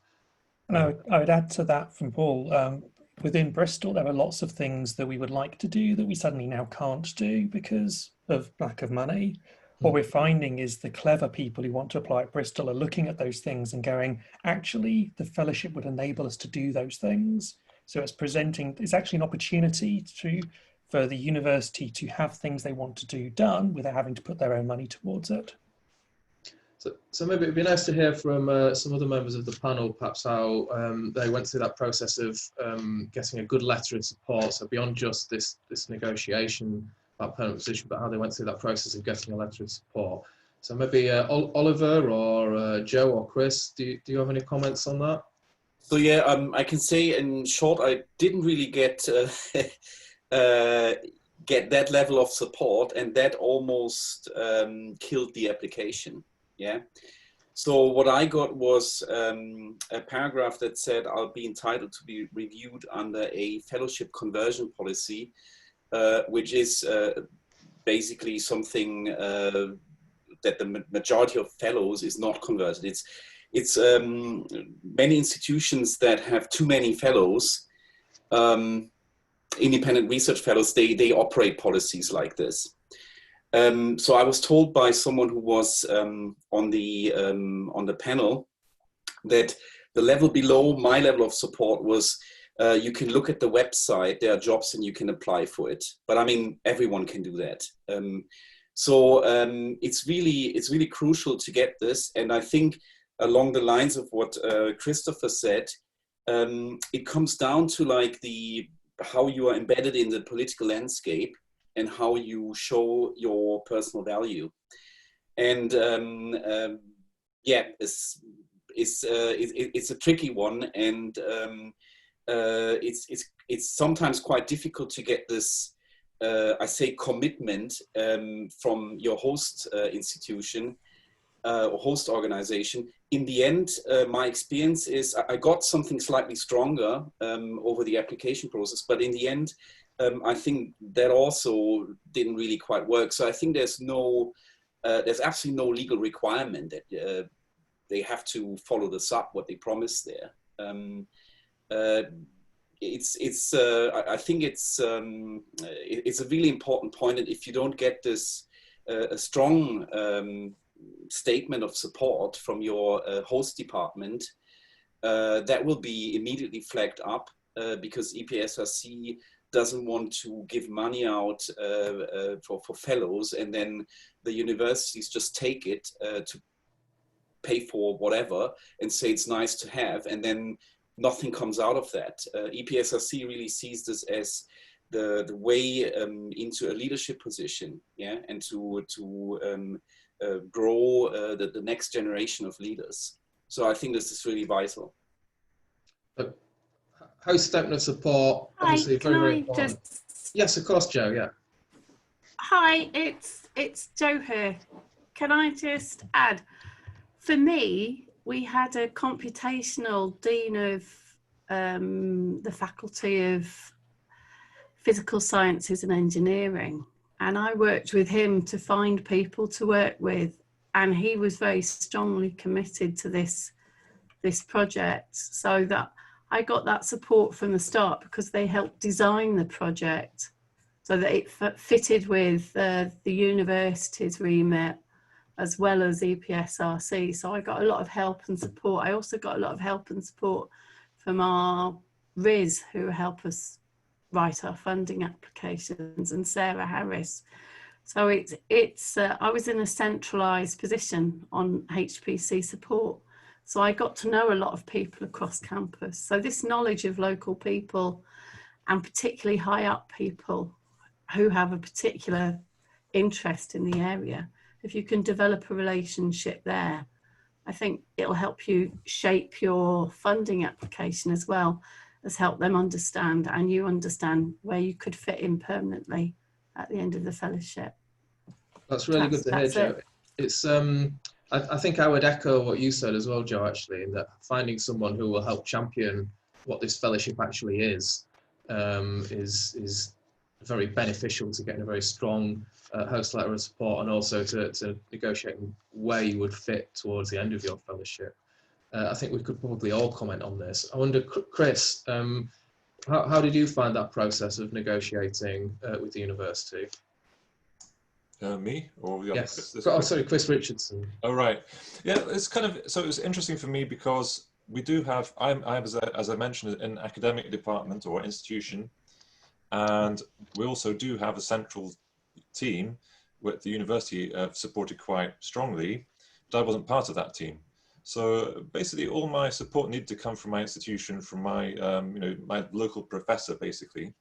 And I would add to that from Paul, within Bristol, there are lots of things that we would like to do that we suddenly now can't do because of lack of money. What we're finding is the clever people who want to apply at Bristol are looking at those things and going, actually, the fellowship would enable us to do those things. So it's actually an opportunity for the university to have things they want to do done without having to put their own money towards it. So maybe it'd be nice to hear from some other members of the panel, perhaps how they went through that process of getting a good letter of support. So beyond just this negotiation about permanent position, but how they went through that process of getting a letter of support. So maybe Oliver or Joe or Chris, do you have any comments on that? So yeah, I can say in short, I didn't really get that level of support, and that almost killed the application. Yeah. So what I got was a paragraph that said I'll be entitled to be reviewed under a fellowship conversion policy, which is basically something that the majority of fellows is not converted. It's many institutions that have too many fellows, independent research fellows, they operate policies like this. So I was told by someone who was on the panel that the level below my level of support was you can look at the website, there are jobs and you can apply for it. But I mean, everyone can do that. So it's really crucial to get this. And I think along the lines of what Christopher said, it comes down to like how you are embedded in the political landscape and how you show your personal value. And yeah, it's a tricky one, and it's sometimes quite difficult to get this, I say, commitment from your host institution or host organization. In the end, my experience is I got something slightly stronger over the application process, but in the end, I think that also didn't really quite work. So I think there's absolutely no legal requirement that they have to follow this up, what they promised there. I think it's a really important point, and if you don't get this a strong statement of support from your host department, that will be immediately flagged up because EPSRC doesn't want to give money out for fellows, and then the universities just take it to pay for whatever and say it's nice to have, and then nothing comes out of that. EPSRC really sees this as the way into a leadership position, yeah, and to grow the next generation of leaders. So I think this is really vital. But host statement of support, obviously very important. Yes, of course, Joe, yeah. Hi, it's Joe here. Can I just add, for me, we had a computational dean of the Faculty of Physical Sciences and Engineering, and I worked with him to find people to work with, and he was very strongly committed to this project, so that I got that support from the start because they helped design the project so that it fitted with the university's remit as well as EPSRC. So I got a lot of help and support. I also got a lot of help and support from our RIS, who help us write our funding applications, and Sarah Harris. So I was in a centralised position on HPC support. So I got to know a lot of people across campus. So this knowledge of local people, and particularly high up people who have a particular interest in the area, if you can develop a relationship there, I think it'll help you shape your funding application as well as help them understand, and you understand where you could fit in permanently at the end of the fellowship. That's really good to hear, Joe. It's I think I would echo what you said as well, Joe, actually, in that finding someone who will help champion what this fellowship actually is very beneficial to getting a very strong host letter of support, and also to negotiating where you would fit towards the end of your fellowship. I think we could probably all comment on this. I wonder, Chris, how did you find that process of negotiating with the university? Me or the other yes. Chris? Oh, sorry, Chris Richardson. Oh, right. Yeah, it's kind of, so it was interesting for me because we do have, I'm as I mentioned, an academic department or institution, and we also do have a central team with the university supported quite strongly, but I wasn't part of that team. So basically all my support needed to come from my institution, from my, my local professor, basically,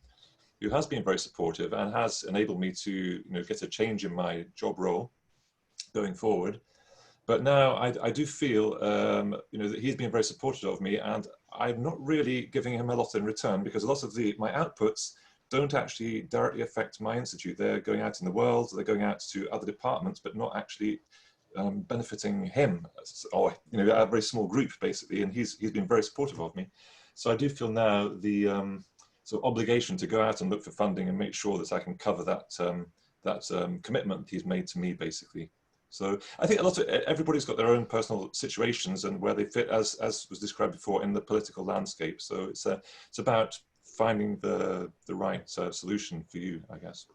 who has been very supportive and has enabled me to, get a change in my job role going forward. But now I do feel, that he's been very supportive of me, and I'm not really giving him a lot in return, because a lot of my outputs don't actually directly affect my institute. They're going out in the world, they're going out to other departments, but not actually benefiting him, or a very small group basically, and he's been very supportive of me. So I do feel now the sort of obligation to go out and look for funding and make sure that I can cover that commitment he's made to me, basically. So I think everybody's got their own personal situations and where they fit, as was described before, in the political landscape. So it's about finding the right solution for you, I guess.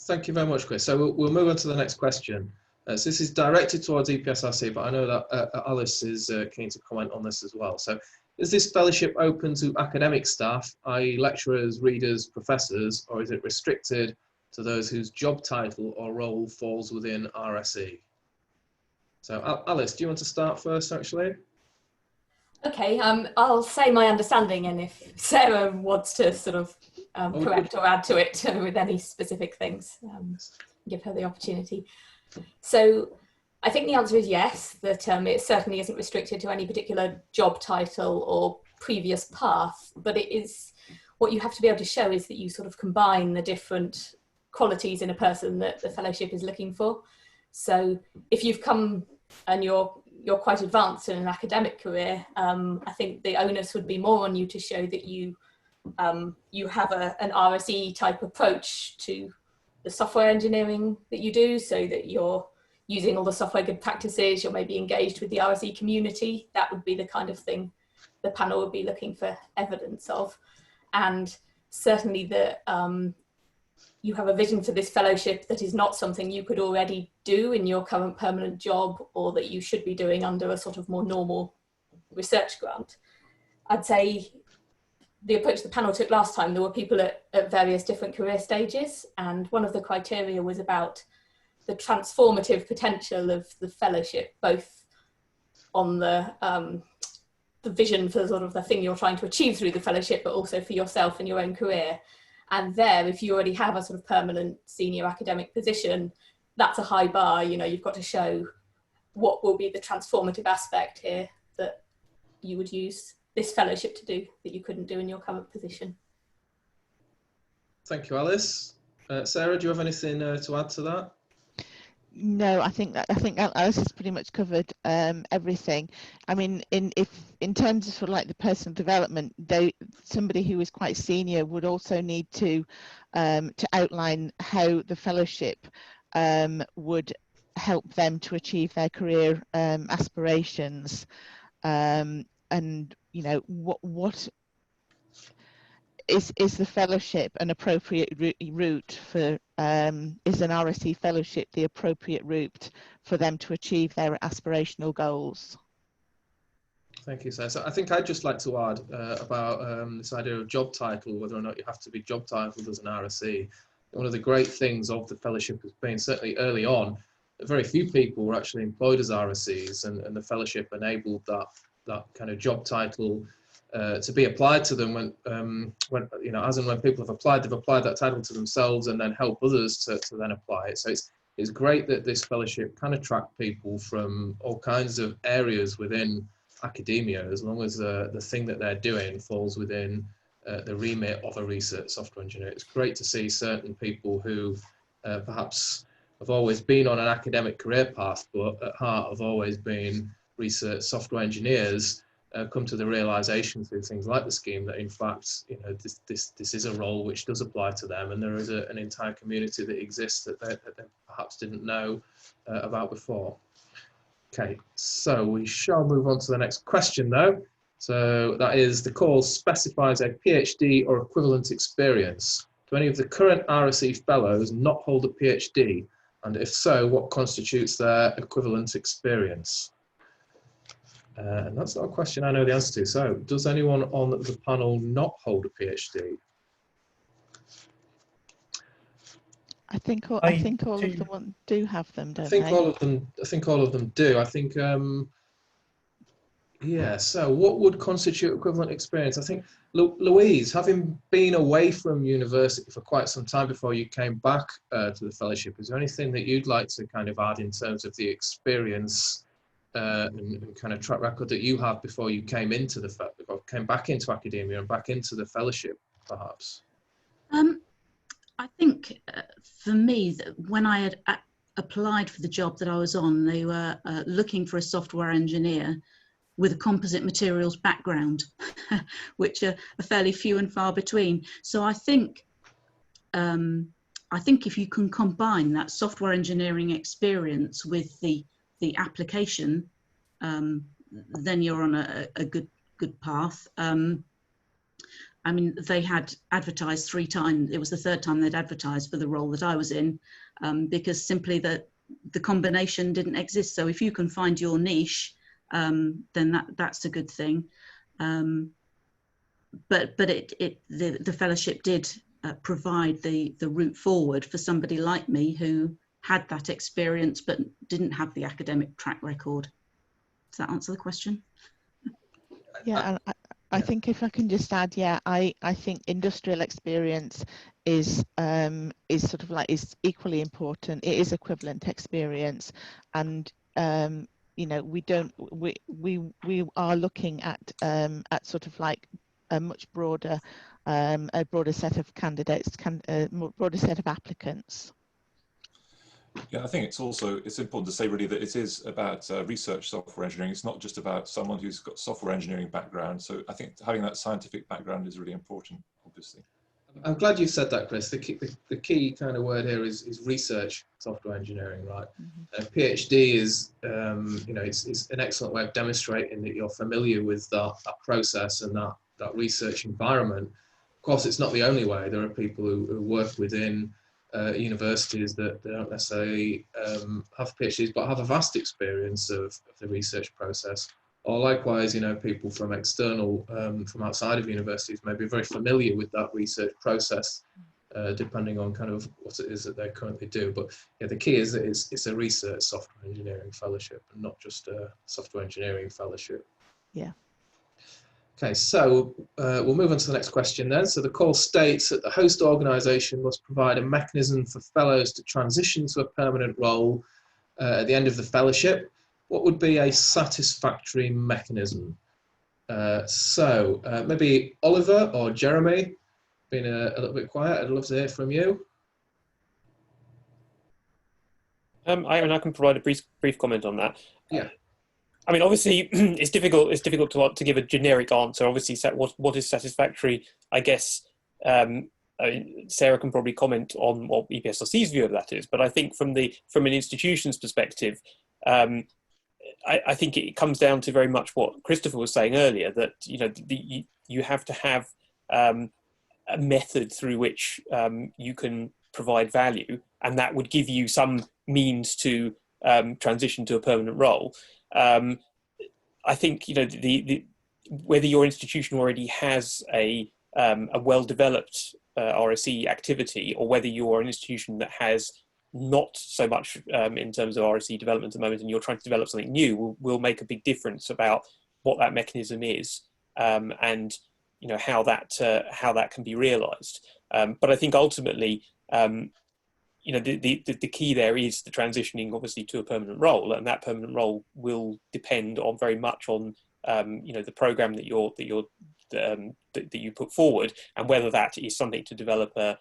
Thank you very much, Chris. So we'll move on to the next question. So this is directed towards EPSRC, but I know that Alice is keen to comment on this as well. So is this fellowship open to academic staff, i.e. lecturers, readers, professors, or is it restricted to those whose job title or role falls within RSE? So Alice, do you want to start first, actually? Okay, I'll say my understanding, and if Sarah wants to sort of correct or add to it with any specific things, give her the opportunity. So I think the answer is yes, that it certainly isn't restricted to any particular job title or previous path, but it is, what you have to be able to show is that you sort of combine the different qualities in a person that the fellowship is looking for. So if you've come and you're quite advanced in an academic career, I think the onus would be more on you to show that you have an RSE type approach to the software engineering that you do, so that you're using all the software good practices, you're maybe engaged with the RSE community. That would be the kind of thing the panel would be looking for evidence of. And certainly that you have a vision for this fellowship that is not something you could already do in your current permanent job, or that you should be doing under a sort of more normal research grant. I'd say the approach the panel took last time, there were people at various different career stages, and one of the criteria was about the transformative potential of the fellowship, both on the vision for sort of the thing you're trying to achieve through the fellowship, but also for yourself and your own career. And there, if you already have a sort of permanent senior academic position, that's a high bar. You know, you've got to show what will be the transformative aspect here that you would use this fellowship to do that you couldn't do in your current position. Thank you, Alice. Sarah, do you have anything to add to that? No, I think Alice has pretty much covered everything. I mean, in terms of sort of like the personal development, somebody who is quite senior would also need to outline how the fellowship would help them to achieve their career aspirations, and you know, what is the fellowship an appropriate route for, is an RSE fellowship the appropriate route for them to achieve their aspirational goals? Thank you, Sarah. So I think I'd just like to add about this idea of job title, whether or not you have to be job titled as an RSE. One of the great things of the fellowship has been, certainly early on, that very few people were actually employed as RSEs, and the fellowship enabled that kind of job title to be applied to them when you know, as and when people have applied, they've applied that title to themselves and then help others to then apply it. So it's great that this fellowship can attract people from all kinds of areas within academia, as long as the thing that they're doing falls within the remit of a research software engineer. It's great to see certain people who perhaps have always been on an academic career path, but at heart have always been research software engineers, come to the realization through things like the scheme that in fact, you know, this is a role which does apply to them, and there is an entire community that exists that they perhaps didn't know about before. Okay, so we shall move on to the next question though. So that is, the call specifies a PhD or equivalent experience. Do any of the current RSE Fellows not hold a PhD? And if so, what constitutes their equivalent experience? And that's not a question I know the answer to. So does anyone on the panel not hold a PhD? I think all of them do have them, don't they? I think all of them do. I think yeah, so what would constitute equivalent experience? I think, Louise, having been away from university for quite some time before you came back to the fellowship, is there anything that you'd like to kind of add in terms of the experience and kind of track record that you have before you came into came back into academia and back into the fellowship, perhaps? I think for me, when I had applied for the job that I was on, they were looking for a software engineer with a composite materials background, which are fairly few and far between. So I think if you can combine that software engineering experience with the application, then you're on a good path. I mean, they had advertised 3 times. It was the 3rd time they'd advertised for the role that I was in, because simply the combination didn't exist. So if you can find your niche, then that's a good thing. But the fellowship did provide the route forward for somebody like me who had that experience but didn't have the academic track record. Does that answer the question? Yeah, I think if I can just add, yeah, I think industrial experience is sort of like is equally important. It is equivalent experience, and you know, we are looking at sort of like a much broader set of candidates, broader set of applicants. Yeah, I think it's important to say really that it is about research software engineering. It's not just about someone who's got software engineering background. So I think having that scientific background is really important, obviously. I'm glad you said that, Chris. The key kind of word here is research software engineering, right? Mm-hmm. PhD is, you know, it's an excellent way of demonstrating that you're familiar with that process and that research environment. Of course, it's not the only way. There are people who work within universities that don't necessarily have PhDs, but have a vast experience of the research process. Or likewise, you know, people from external, from outside of universities may be very familiar with that research process, depending on kind of what it is that they currently do. But yeah, the key is that it's a research software engineering fellowship and not just a software engineering fellowship. Yeah. Okay, so we'll move on to the next question then. So the call states that the host organisation must provide a mechanism for fellows to transition to a permanent role at the end of the fellowship. What would be a satisfactory mechanism? So maybe Oliver or Jeremy, been a little bit quiet. I'd love to hear from you. I can provide a brief comment on that. Yeah. I mean, obviously, it's difficult to give a generic answer. Obviously, what is satisfactory? I guess Sarah can probably comment on what EPSRC's view of that is. But I think from an institution's perspective, I think it comes down to very much what Christopher was saying earlier, that you know you have to have a method through which you can provide value, and that would give you some means to transition to a permanent role. I think, you know, whether your institution already has a well-developed RSE activity, or whether you're an institution that has not so much in terms of RSE development at the moment, and you're trying to develop something new, will make a big difference about what that mechanism is, and you know how that can be realised. But I think ultimately, you know, the key there is the transitioning, obviously, to a permanent role, and that permanent role will depend on very much on you know, the program that you put forward, and whether that is something to develop a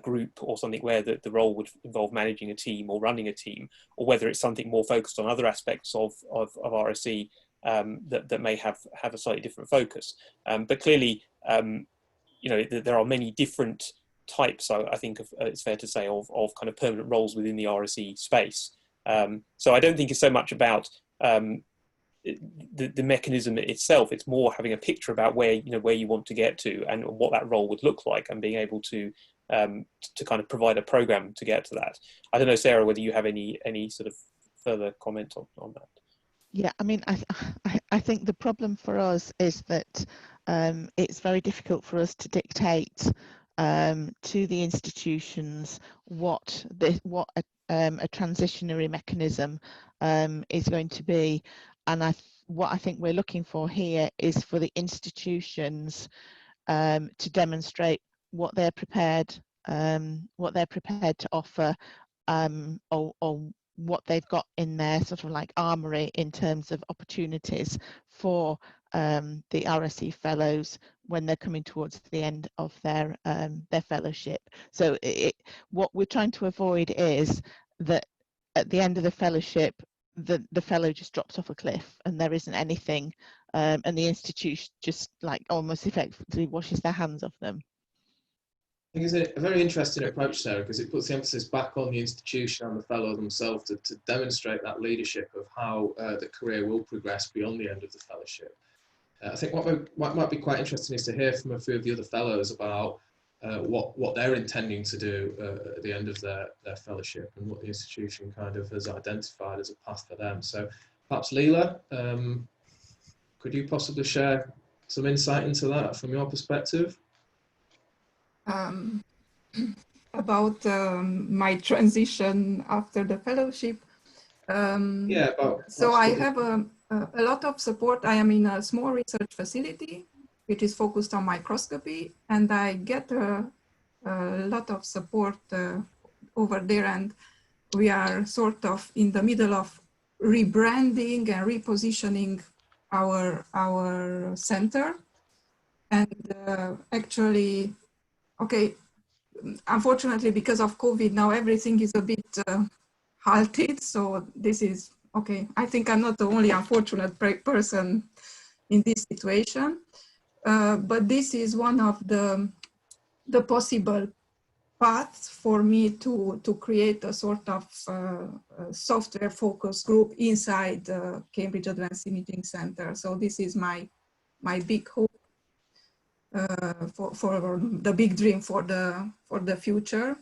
group, or something where the role would involve managing a team or running a team, or whether it's something more focused on other aspects of RSE that may have a slightly different focus. But clearly, you know, there are many different types, I think, it's fair to say, of kind of permanent roles within the RSE space. So I don't think it's so much about the mechanism itself. It's more having a picture about where you want to get to and what that role would look like, and being able to kind of provide a program to get to that. I don't know, Sarah, whether you have any sort of further comment on that. Yeah, I mean, I think the problem for us is that it's very difficult for us to dictate to the institutions what a transitionary mechanism is going to be, and what I think we're looking for here is for the institutions to demonstrate what they're prepared to offer, or what they've got in their sort of like armory in terms of opportunities for the RSE Fellows when they're coming towards the end of their fellowship. So what we're trying to avoid is that at the end of the fellowship, the fellow just drops off a cliff and there isn't anything, and the institution just like almost effectively washes their hands of them. I think it's a very interesting approach, Sarah, because it puts the emphasis back on the institution and the fellow themselves to demonstrate that leadership of how the career will progress beyond the end of the fellowship. I think what might be quite interesting is to hear from a few of the other fellows about what they're intending to do at the end of their fellowship, and what the institution kind of has identified as a path for them. So perhaps Leela, could you possibly share some insight into that from your perspective? About my transition after the fellowship. Yeah, so I have a lot of support. I am in a small research facility which is focused on microscopy, and I get a lot of support over there, and we are sort of in the middle of rebranding and repositioning our center. And actually, okay, unfortunately, because of COVID, now everything is a bit halted. So this is, okay, I think I'm not the only unfortunate person in this situation. But this is one of the possible paths for me to create a sort of software focus group inside the Cambridge Advanced Imaging Center. So this is my big hope for the big dream for the future.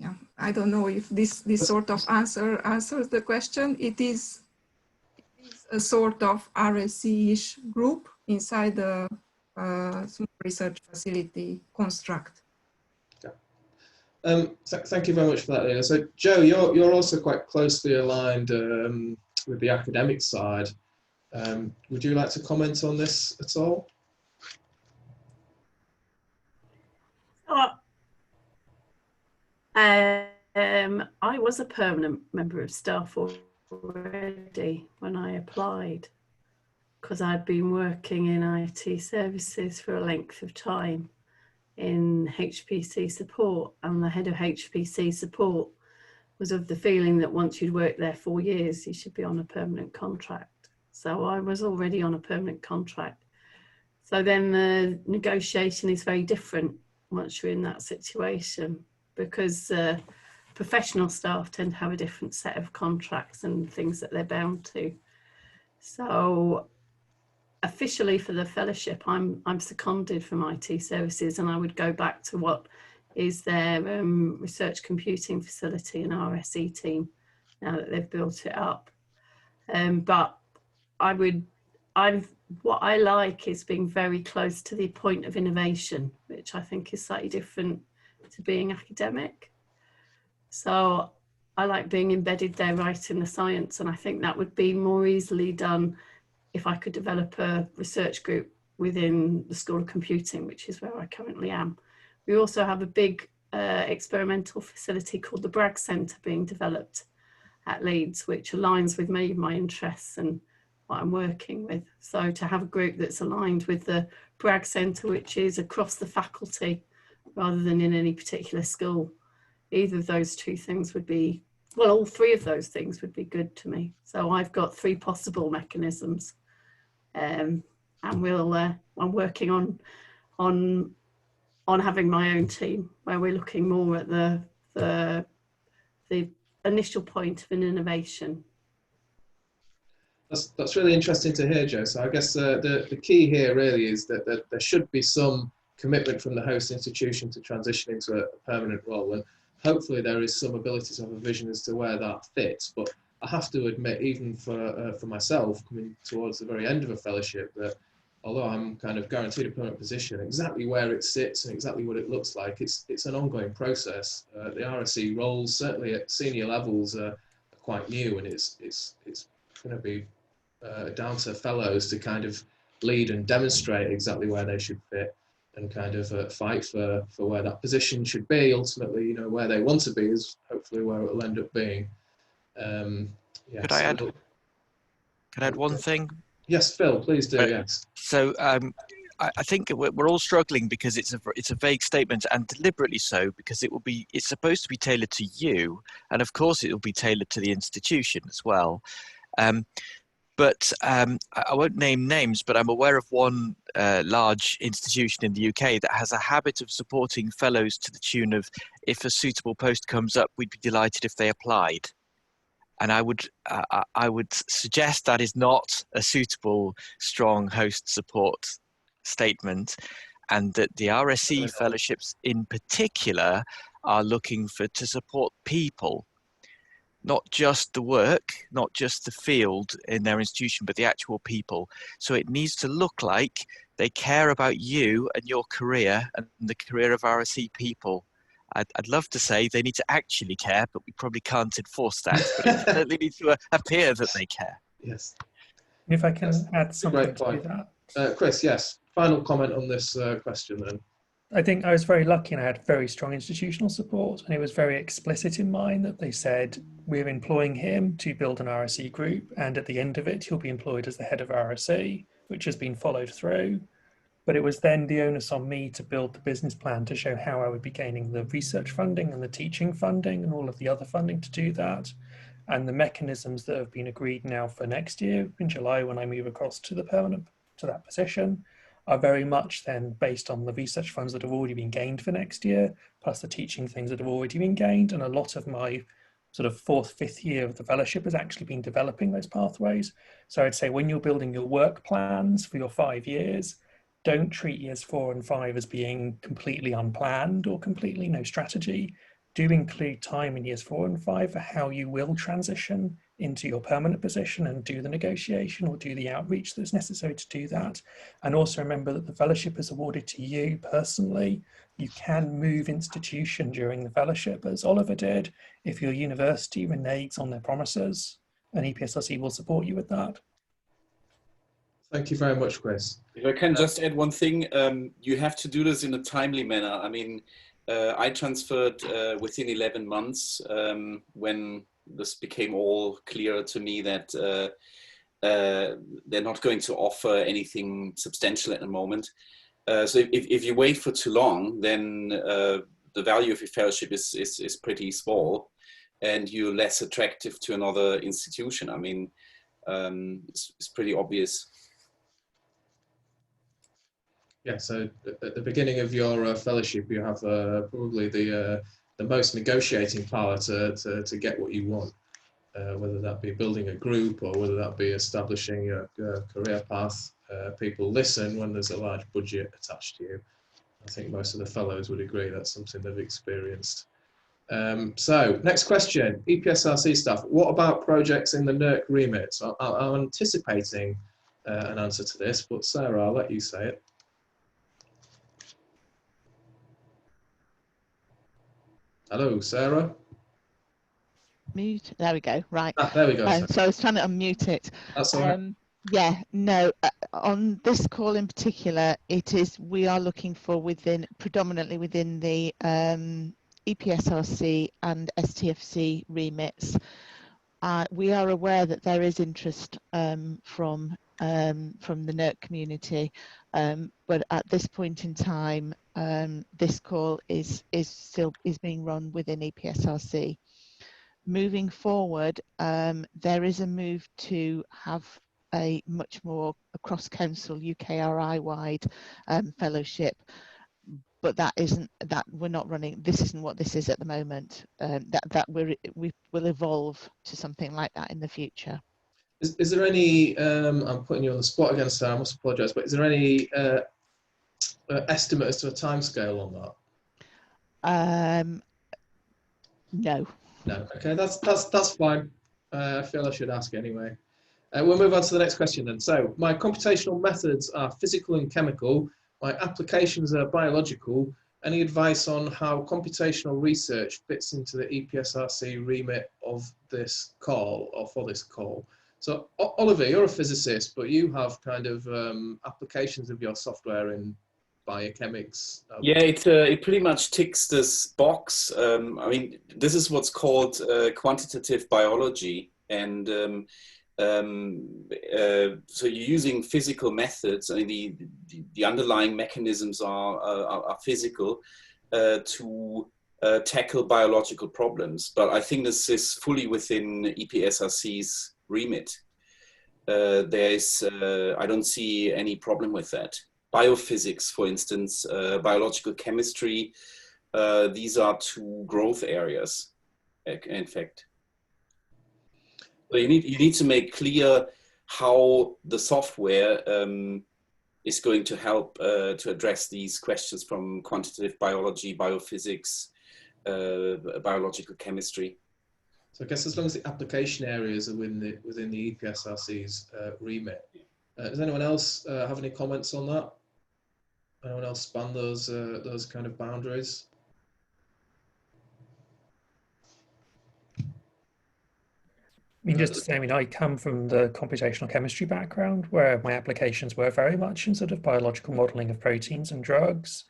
Yeah, I don't know if this sort of answers the question. It is a sort of RSE-ish group inside the small research facility construct. Yeah. Thank you very much for that, Leila. So, Joe, you're also quite closely aligned with the academic side. Would you like to comment on this at all? I was a permanent member of staff already when I applied, because I'd been working in IT services for a length of time in HPC support, and the head of HPC support was of the feeling that once you'd worked there 4 years, you should be on a permanent contract. So I was already on a permanent contract. So then the negotiation is very different once you're in that situation, because professional staff tend to have a different set of contracts and things that they're bound to. So officially for the fellowship, I'm seconded from IT services, and I would go back to what is their research computing facility and RSE team now that they've built it up. But what I like is being very close to the point of innovation, which I think is slightly different to being academic. So I like being embedded there right in the science, and I think that would be more easily done if I could develop a research group within the School of Computing, which is where I currently am. We also have a big experimental facility called the Bragg Centre being developed at Leeds, which aligns with my interests and what I'm working with. So to have a group that's aligned with the Bragg Centre, which is across the faculty rather than in any particular school, either of those two things would be, well, all three of those things would be good to me. So I've got 3 possible mechanisms, and I'm working on having my own team where we're looking more at the initial point of an innovation. That's really interesting to hear, Joe. So I guess the key here really is that there should be some commitment from the host institution to transition into a permanent role, and hopefully there is some ability to have a vision as to where that fits. But I have to admit, even for myself, coming towards the very end of a fellowship, that although I'm kind of guaranteed a permanent position, exactly where it sits and exactly what it looks like, it's an ongoing process. The RSE roles, certainly at senior levels, are quite new, and it's going to be down to fellows to kind of lead and demonstrate exactly where they should fit, and kind of fight for where that position should be. Ultimately, you know, where they want to be is hopefully where it will end up being. Yeah, Could I add one thing? Yes, Phil, please do. Yes. So I think we're all struggling because it's a vague statement, and deliberately so, because it's supposed to be tailored to you, and of course it will be tailored to the institution as well. But I won't name names, but I'm aware of one large institution in the UK that has a habit of supporting fellows to the tune of, if a suitable post comes up, we'd be delighted if they applied. And I would suggest that is not a suitable, strong host support statement, and that the RSE fellowships in particular are looking to support people. Not just the work, not just the field in their institution, but the actual people. So it needs to look like they care about you and your career and the career of RSE people. I'd love to say they need to actually care, but we probably can't enforce that. But it certainly needs to appear that they care. Yes. If I can add something to that. Chris, yes. Final comment on this question then. I think I was very lucky and I had very strong institutional support, and it was very explicit in mine that they said, we're employing him to build an RSE group, and at the end of it, he'll be employed as the head of RSE, which has been followed through. But it was then the onus on me to build the business plan to show how I would be gaining the research funding and the teaching funding and all of the other funding to do that. And the mechanisms that have been agreed now for next year in July, when I move across to the permanent, to that position, are very much then based on the research funds that have already been gained for next year, plus the teaching things that have already been gained. And a lot of my sort of 4th, 5th year of the fellowship has actually been developing those pathways. So I'd say when you're building your work plans for your 5 years, don't treat years 4 and 5 as being completely unplanned or completely no strategy. Do include time in years 4 and 5 for how you will transition into your permanent position and do the negotiation or do the outreach that's necessary to do that. And also remember that the fellowship is awarded to you personally. You can move institution during the fellowship, as Oliver did, if your university reneges on their promises, and EPSRC will support you with that. Thank you very much, Chris. If I can just add one thing, you have to do this in a timely manner. I mean, I transferred within 11 months when this became all clear to me that they're not going to offer anything substantial at the moment. So if you wait for too long, then the value of your fellowship is pretty small and you're less attractive to another institution. I mean, it's pretty obvious. Yeah, so at the beginning of your fellowship, you have probably the most negotiating power to get what you want, whether that be building a group or whether that be establishing a career path. People listen when there's a large budget attached to you. I think most of the fellows would agree that's something they've experienced. So next question, EPSRC staff, what about projects in the NERC remit? So I'm anticipating an answer to this, but Sarah, I'll let you say it. Hello, Sarah. Mute. There we go. Right. Ah, there we go. So I was trying to unmute it. That's all right. Yeah, no, on this call in particular, we are looking for predominantly within the EPSRC and STFC remits. We are aware that there is interest from the NERC community, but at this point in time, this call is being run within EPSRC. Moving forward, there is a move to have a much more cross-council UKRI-wide fellowship, but we're not running. This isn't what this is at the moment. We will evolve to something like that in the future. Is there any? I'm putting you on the spot again, Sarah. I must apologise, but is there any estimate as to a timescale on that? No. No. Okay, that's fine. I feel I should ask anyway. We'll move on to the next question then. So my computational methods are physical and chemical. My applications are biological. Any advice on how computational research fits into the EPSRC remit of this call or for this call? So Oliver, you're a physicist, but you have kind of applications of your software in biochemics. Yeah, it pretty much ticks this box. I mean, this is what's called quantitative biology, and so you're using physical methods. I mean, the underlying mechanisms are physical to tackle biological problems. But I think this is fully within EPSRC's remit. I don't see any problem with that. Biophysics, for instance, biological chemistry, these are two growth areas, in fact. So you need to make clear how the software is going to help to address these questions from quantitative biology, biophysics, biological chemistry. So I guess as long as the application areas are within the EPSRC's remit. Does anyone else have any comments on that? Anyone else span those kind of boundaries? I mean, just to say, I mean, I come from the computational chemistry background where my applications were very much in sort of biological modeling of proteins and drugs.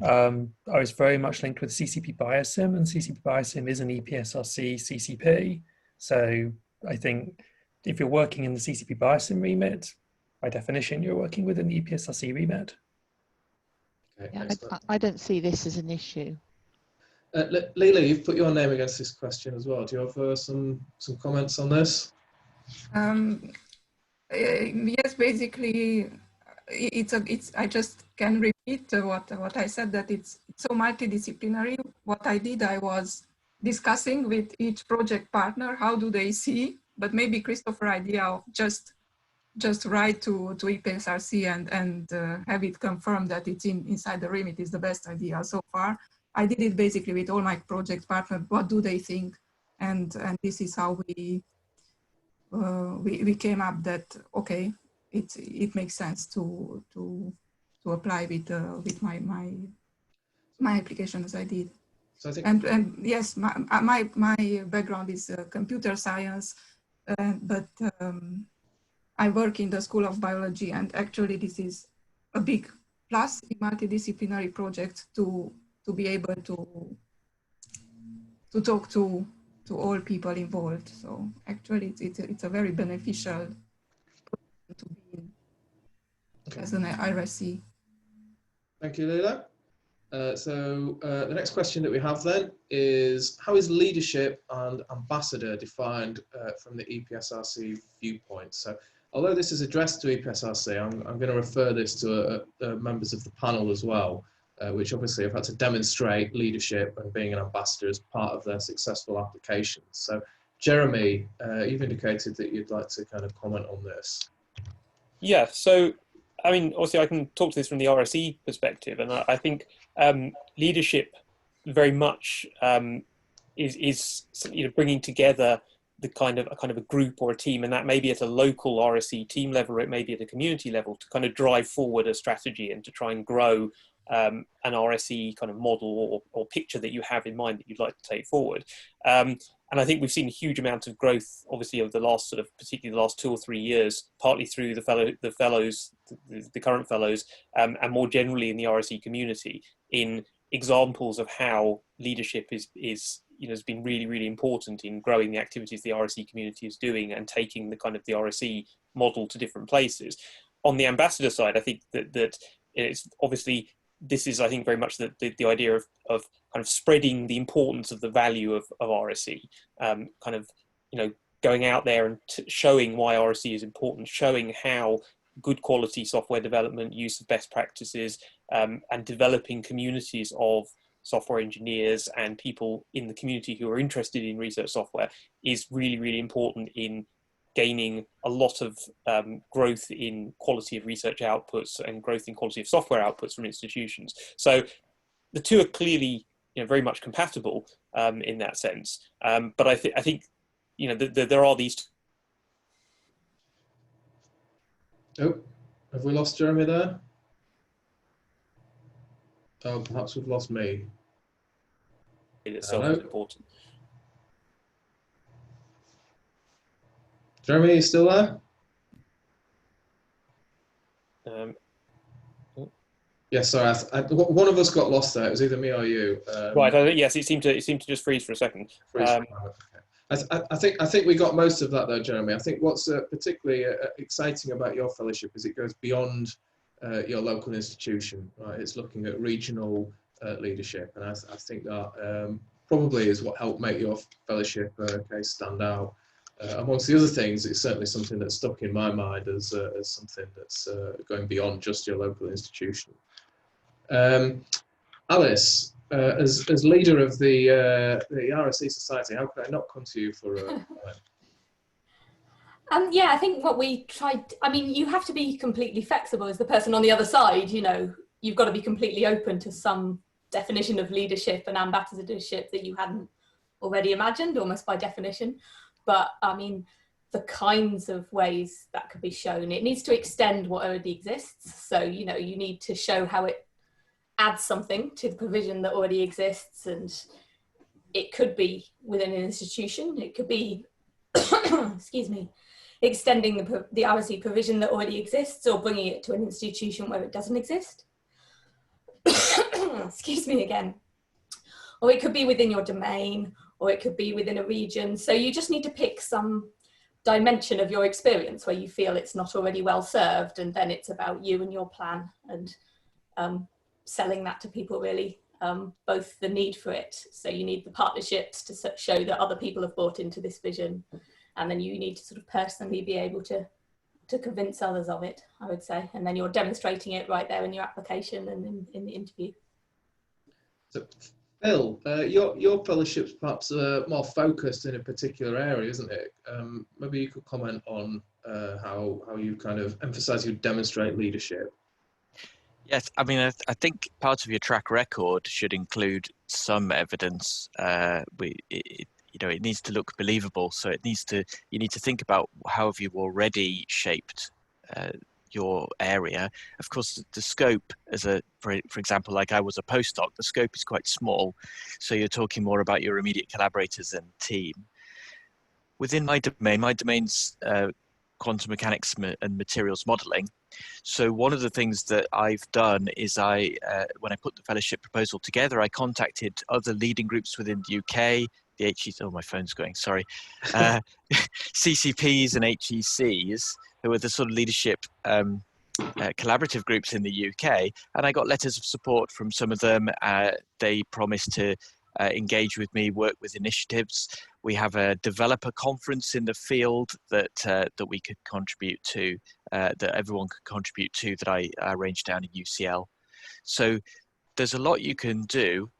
I was very much linked with CCP Biosim, and CCP Biosim is an EPSRC CCP. So I think if you're working in the CCP Biosim remit, by definition, you're working within the EPSRC remit. Okay, Yeah, I don't see this as an issue. Leila, you've put your name against this question as well. Do you have some comments on this? Yes, basically, I just can repeat what I said, that it's so multidisciplinary. What I did, I was discussing with each project partner, how do they see, but maybe Christopher idea of just write to EPSRC and have it confirmed that it's inside the remit is the best idea so far. I did it basically with all my project partners. What do they think? And this is how we came up that, okay, it makes sense to apply with my application as I did. So I think, and yes, my background is computer science, but I work in the School of Biology, and actually this is a big plus in multidisciplinary projects to be able to talk to all people involved. So actually it's a very beneficial to be in as an RSE. Thank you, Leila. So the next question that we have then is, how is leadership and ambassador defined from the EPSRC viewpoint? So although this is addressed to EPSRC, I'm going to refer this to members of the panel as well, which obviously have had to demonstrate leadership and being an ambassador as part of their successful applications. So Jeremy, you've indicated that you'd like to kind of comment on this. Yeah, so I mean, obviously I can talk to this from the RSE perspective, and I think leadership very much is bringing together a kind of a group or a team, and that may be at a local RSE team level, or it may be at a community level, to kind of drive forward a strategy and to try and grow an RSE kind of model or picture that you have in mind that you'd like to take forward. And I think we've seen a huge amount of growth, obviously, over the last particularly the last 2 or 3 years, partly through the fellows, the current fellows, and more generally in the RSE community, in examples of how leadership has been really, really important in growing the activities the RSE community is doing and taking the kind of the RSE model to different places. On the ambassador side, I think that it's obviously, this is, I think, very much the idea of kind of spreading the importance of the value of RSE, kind of, going out there and showing why RSE is important, showing how good quality software development, use of best practices, and developing communities of software engineers and people in the community who are interested in research software is really, really important in gaining a lot of growth in quality of research outputs and growth in quality of software outputs from institutions. So the two are clearly, very much compatible in that sense. But I think, there are these. Oh, have we lost Jeremy there? Oh, perhaps we've lost me. In itself is important. Jeremy, are you still there? Yeah, sorry. One of us got lost there. It was either me or you. Right. Yes, it seemed to just freeze for a second. I think we got most of that though, Jeremy. I think what's particularly exciting about your fellowship is it goes beyond your local institution. Right? It's looking at regional leadership, and I think that probably is what helped make your fellowship case stand out. Amongst the other things, it's certainly something that's stuck in my mind as something that's going beyond just your local institution. Alice, as leader of the RSE Society, how could I not come to you for a yeah, I think what we tried, you have to be completely flexible as the person on the other side, you've got to be completely open to some definition of leadership and ambassadorship that you hadn't already imagined, almost by definition. But the kinds of ways that could be shown, it needs to extend what already exists. So, you need to show how it adds something to the provision that already exists. And it could be within an institution, it could be, excuse me, extending the RSE provision that already exists or bringing it to an institution where it doesn't exist. excuse me again. Or it could be within your domain, or it could be within a region. So you just need to pick some dimension of your experience where you feel it's not already well served, and then it's about you and your plan and selling that to people really, both the need for it. So you need the partnerships to show that other people have bought into this vision, and then you need to sort of personally be able to convince others of it, I would say, and then you're demonstrating it right there in your application and in the interview. So Phil, your fellowship's perhaps more focused in a particular area, isn't it? Maybe you could comment on how you kind of emphasise you demonstrate leadership. Yes, I mean, I think part of your track record should include some evidence. It needs to look believable. So you need to think about how have you already shaped your area. Of course, the scope, for example, like I was a postdoc, the scope is quite small. So you're talking more about your immediate collaborators and team. Within my domain's quantum mechanics and materials modeling. So one of the things that I've done is when I put the fellowship proposal together, I contacted other leading groups within the UK, the HECs, oh, my phone's going, sorry, CCPs and HECs, who are the sort of leadership collaborative groups in the UK. And I got letters of support from some of them. They promised to engage with me, work with initiatives. We have a developer conference in the field that we could contribute to, that everyone could contribute to, that I arranged down in UCL. So there's a lot you can do.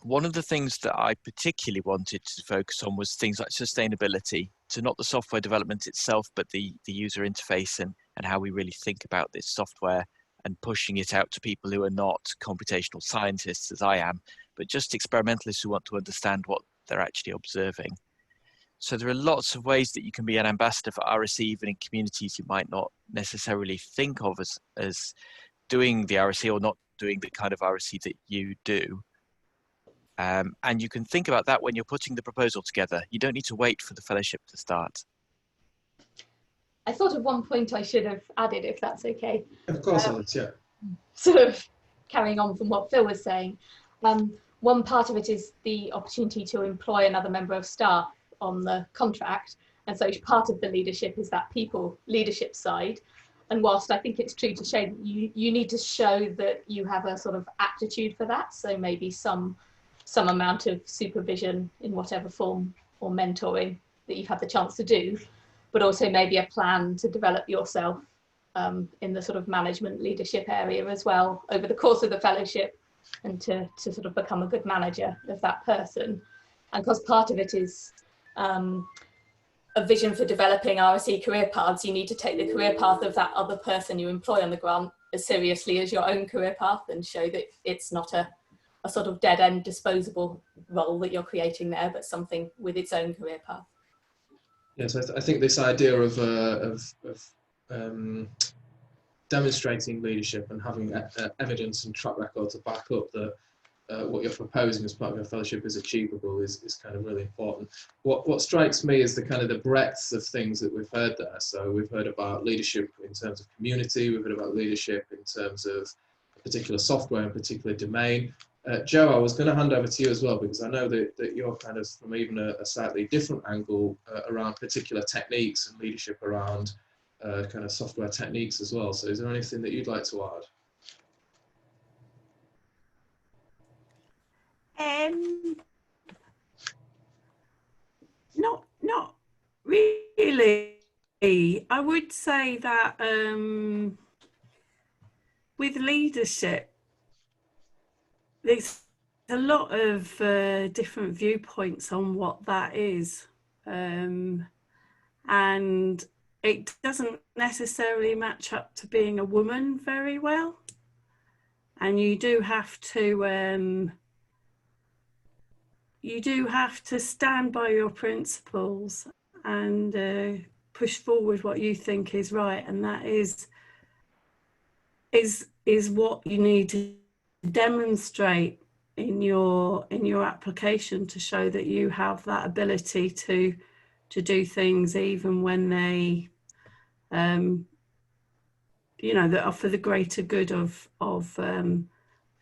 One of the things that I particularly wanted to focus on was things like sustainability. So not the software development itself, but the user interface and how we really think about this software and pushing it out to people who are not computational scientists, as I am, but just experimentalists who want to understand what they're actually observing. So there are lots of ways that you can be an ambassador for RSE, even in communities you might not necessarily think of as doing the RSE or not doing the kind of RSE that you do. And you can think about that when you're putting the proposal together. You don't need to wait for the fellowship to start. I thought of one point I should have added, if that's okay. Of course, Alex, yeah. Sort of carrying on from what Phil was saying. One part of it is the opportunity to employ another member of staff on the contract. And so part of the leadership is that people leadership side. And whilst I think it's true to show that you need to show that you have a sort of aptitude for that. So maybe some amount of supervision in whatever form or mentoring that you've had the chance to do, but also maybe a plan to develop yourself in the sort of management leadership area as well over the course of the fellowship, and to sort of become a good manager of that person. And because part of it is a vision for developing RSE career paths, you need to take the career path of that other person you employ on the grant as seriously as your own career path, and show that it's not a sort of dead-end disposable role that you're creating there, but something with its own career path. Yes, I think this idea of demonstrating leadership and having evidence and track record to back up that what you're proposing as part of your fellowship is achievable is kind of really important. What strikes me is the kind of the breadth of things that we've heard there. So we've heard about leadership in terms of community, we've heard about leadership in terms of a particular software and particular domain. Joe, I was going to hand over to you as well, because I know that you're kind of from even a slightly different angle around particular techniques and leadership around kind of software techniques as well. So is there anything that you'd like to add? Not really. I would say that with leadership, there's a lot of different viewpoints on what that is, and it doesn't necessarily match up to being a woman very well, and you do have to stand by your principles and push forward what you think is right, and that is what you need to demonstrate in your application to show that you have that ability to do things even when they that are for the greater good of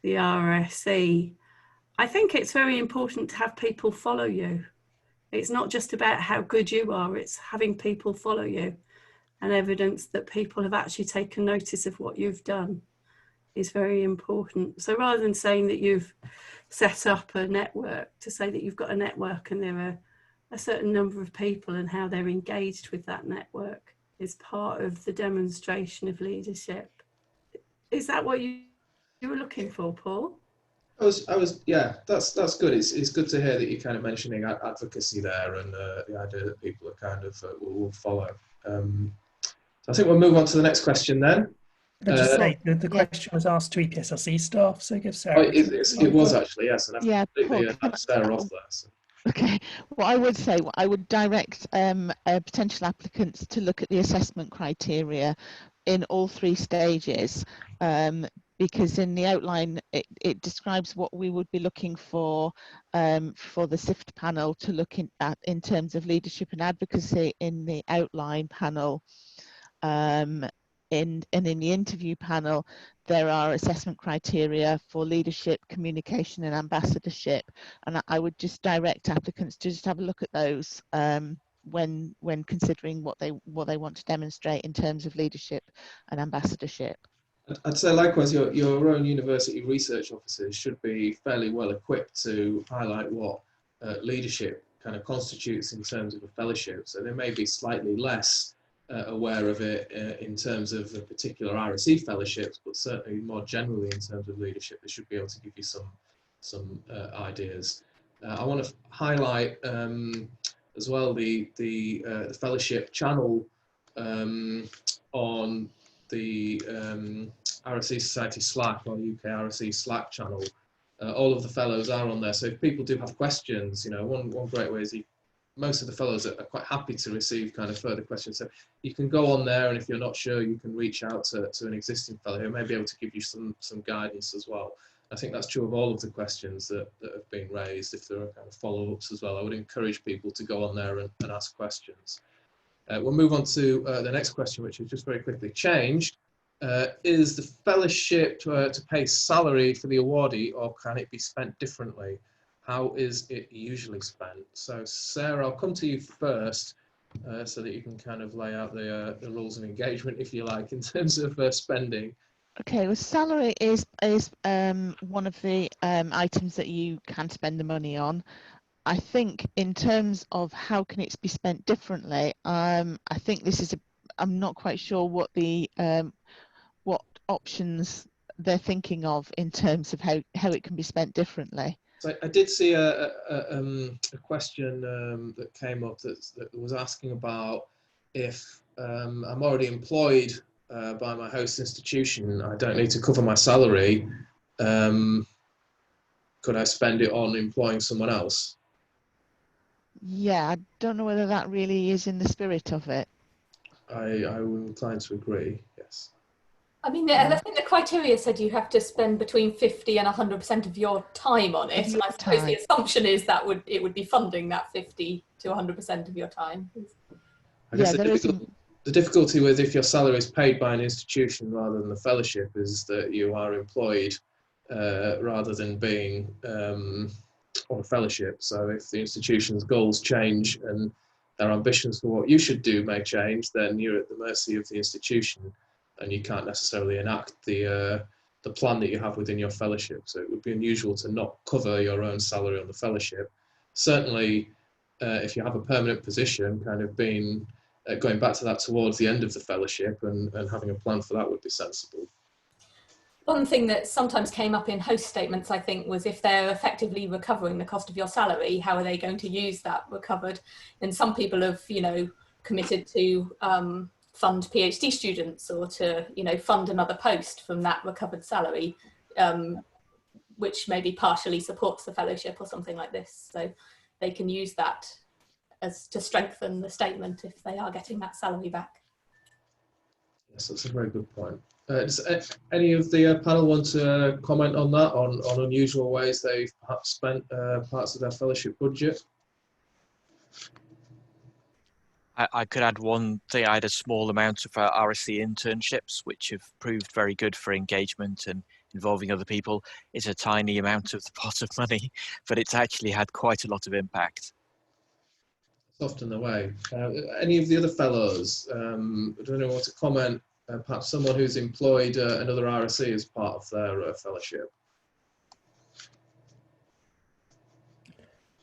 the RSE, I think it's very important to have people follow you. It's not just about how good you are, it's having people follow you, and evidence that people have actually taken notice of what you've done is very important. So rather than saying that you've set up a network, to say that you've got a network and there are a certain number of people and how they're engaged with that network is part of the demonstration of leadership. Is that what you were looking for, Paul? Yeah, that's good. It's good to hear that you're kind of mentioning advocacy there, and the idea that people are kind of will follow. So I think we'll move on to the next question then. Can I just say the question was asked to EPSRC staff, so give Sarah. It was actually, yes, and Yeah, completely Paul, Sarah off there. So. Okay, what I would say, I would direct potential applicants to look at the assessment criteria in all 3 stages, because in the outline it describes what we would be looking for the SIFT panel to look at in terms of leadership and advocacy in the outline panel. And in the interview panel, there are assessment criteria for leadership, communication and ambassadorship, and I would just direct applicants to just have a look at those when considering what they want to demonstrate in terms of leadership and ambassadorship. I'd say likewise, your own university research officers should be fairly well equipped to highlight what leadership kind of constitutes in terms of a fellowship. So they may be slightly less aware of it in terms of the particular RSE fellowships, but certainly more generally in terms of leadership, they should be able to give you some ideas. I want to highlight as well the fellowship channel on the RSE Society Slack or UK RSE Slack channel. All of the fellows are on there, so if people do have questions, you know, one great way is most of the fellows are quite happy to receive kind of further questions. So you can go on there, and if you're not sure, you can reach out to an existing fellow who may be able to give you some guidance as well. I think that's true of all of the questions that have been raised. If there are kind of follow-ups as well, I would encourage people to go on there and ask questions. We'll move on to the next question, which is just very quickly changed. Is the fellowship to pay salary for the awardee, or can it be spent differently? How is it usually spent? So Sarah, I'll come to you first so that you can kind of lay out the rules of engagement, if you like, in terms of spending. Okay, well, salary is one of the items that you can spend the money on. I think in terms of how can it be spent differently, I think this is I'm not quite sure what the what options they're thinking of in terms of how it can be spent differently. So I did see a question that came up that was asking about if I'm already employed by my host institution, I don't need to cover my salary, could I spend it on employing someone else? Yeah, I don't know whether that really is in the spirit of it. I would incline to agree, yes. I mean, I think the criteria said you have to spend between 50 and 100% of your time on it. And I suppose the assumption is that it would be funding that 50 to 100% of your time. I guess the difficulty with if your salary is paid by an institution rather than the fellowship is that you are employed rather than being on a fellowship. So if the institution's goals change and their ambitions for what you should do may change, then you're at the mercy of the institution, and you can't necessarily enact the plan that you have within your fellowship. So it would be unusual to not cover your own salary on the fellowship. Certainly, if you have a permanent position, kind of going back to that towards the end of the fellowship and having a plan for that would be sensible. One thing that sometimes came up in host statements, I think, was if they're effectively recovering the cost of your salary, how are they going to use that recovered? And some people have, you know, committed to fund PhD students or to, you know, fund another post from that recovered salary, which maybe partially supports the fellowship or something like this. So they can use that as to strengthen the statement if they are getting that salary back. Yes, that's a very good point. Does any of the panel want to comment on that, on unusual ways they've perhaps spent parts of their fellowship budget? I could add one thing. I had a small amount of RSE internships, which have proved very good for engagement and involving other people. It's a tiny amount of the pot of money, but it's actually had quite a lot of impact. It's often the way. Any of the other fellows, I don't know what to comment, perhaps someone who's employed another RSE as part of their fellowship.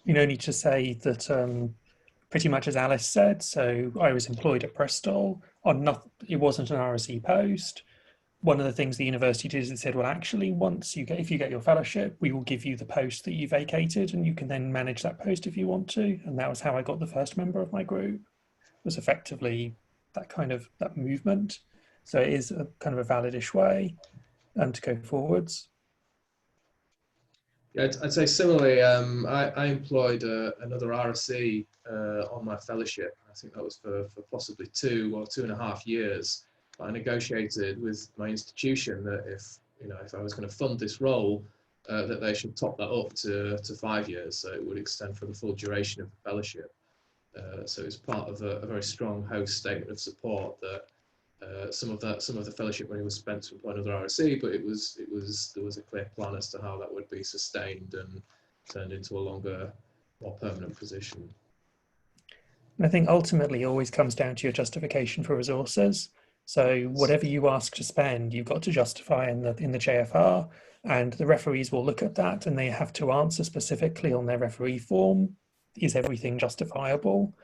You know, need to say that pretty much as Alice said, so I was employed at Bristol on it wasn't an RSE post. One of the things the university did is it said, well, actually, if you get your fellowship, we will give you the post that you vacated, and you can then manage that post if you want to. And that was how I got the first member of my group, was effectively that movement. So it is a kind of a valid-ish way to go forwards. Yeah, I'd say similarly, I employed another RSE on my fellowship. I think that was for possibly 2 or 2.5 years. I negotiated with my institution that if I was going to fund this role, that they should top that up to 5 years, so it would extend for the full duration of the fellowship. So it's part of a very strong host statement of support that some of the fellowship money was spent to employ another RSE, but there was a clear plan as to how that would be sustained and turned into a longer, more permanent position. And I think ultimately it always comes down to your justification for resources. So whatever you ask to spend, you've got to justify in the JFR, and the referees will look at that and they have to answer specifically on their referee form, is everything justifiable?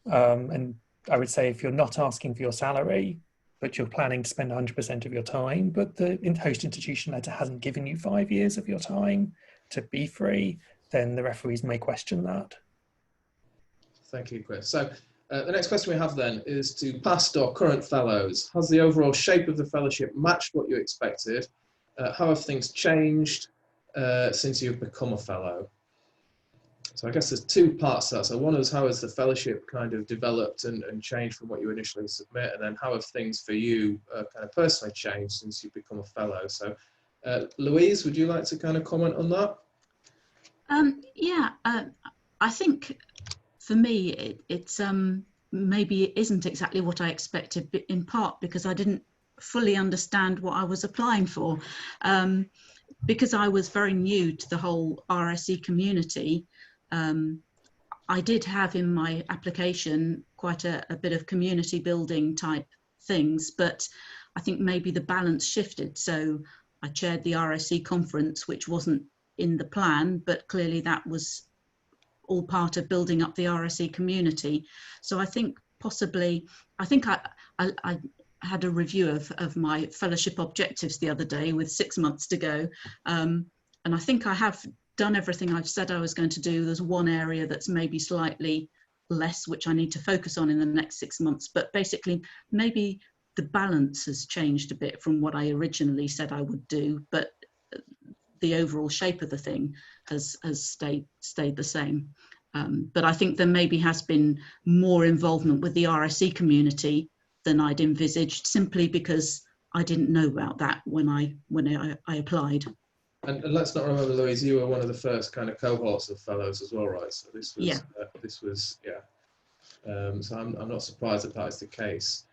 And I would say if you're not asking for your salary, but you're planning to spend 100% of your time, but the host institution letter hasn't given you 5 years of your time to be free, then the referees may question that. Thank you, Chris. So the next question we have then is to past or current fellows. Has the overall shape of the fellowship matched what you expected? How have things changed since you've become a fellow? So I guess there's 2 parts to that. So one is, how has the fellowship kind of developed and changed from what you initially submit? And then how have things for you kind of personally changed since you've become a fellow? So Louise, would you like to kind of comment on that? I think for me, it's maybe it isn't exactly what I expected, but in part because I didn't fully understand what I was applying for. Because I was very new to the whole RSE community, I did have in my application quite a bit of community building type things, but I think maybe the balance shifted. So I chaired the RSE conference, which wasn't in the plan, but clearly that was all part of building up the RSE community. So I think possibly, I had a review of my fellowship objectives the other day with 6 months to go. And I think I have done everything I've said I was going to do. There's one area that's maybe slightly less, which I need to focus on in the next 6 months. But basically, maybe the balance has changed a bit from what I originally said I would do, but the overall shape of the thing has stayed the same. But I think there maybe has been more involvement with the RSE community than I'd envisaged, simply because I didn't know about that when I applied. And let's not remember, Louise, you were one of the first kind of cohorts of fellows as well, right? So this was, so I'm not surprised that is the case.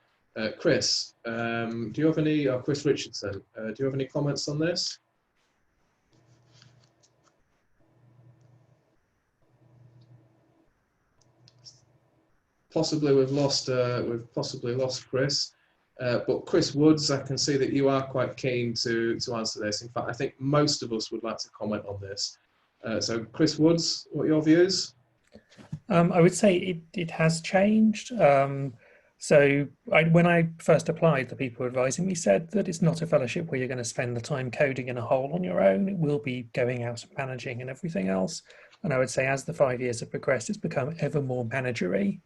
Chris, do you have any, or Chris Richardson, do you have any comments on this? Possibly we've possibly lost Chris. But Chris Woods, I can see that you are quite keen to answer this. In fact, I think most of us would like to comment on this. So Chris Woods, what are your views? I would say it has changed. So when I first applied, the people advising me said that it's not a fellowship where you're going to spend the time coding in a hole on your own. It will be going out and managing and everything else. And I would say as the 5 years have progressed, it's become ever more managery.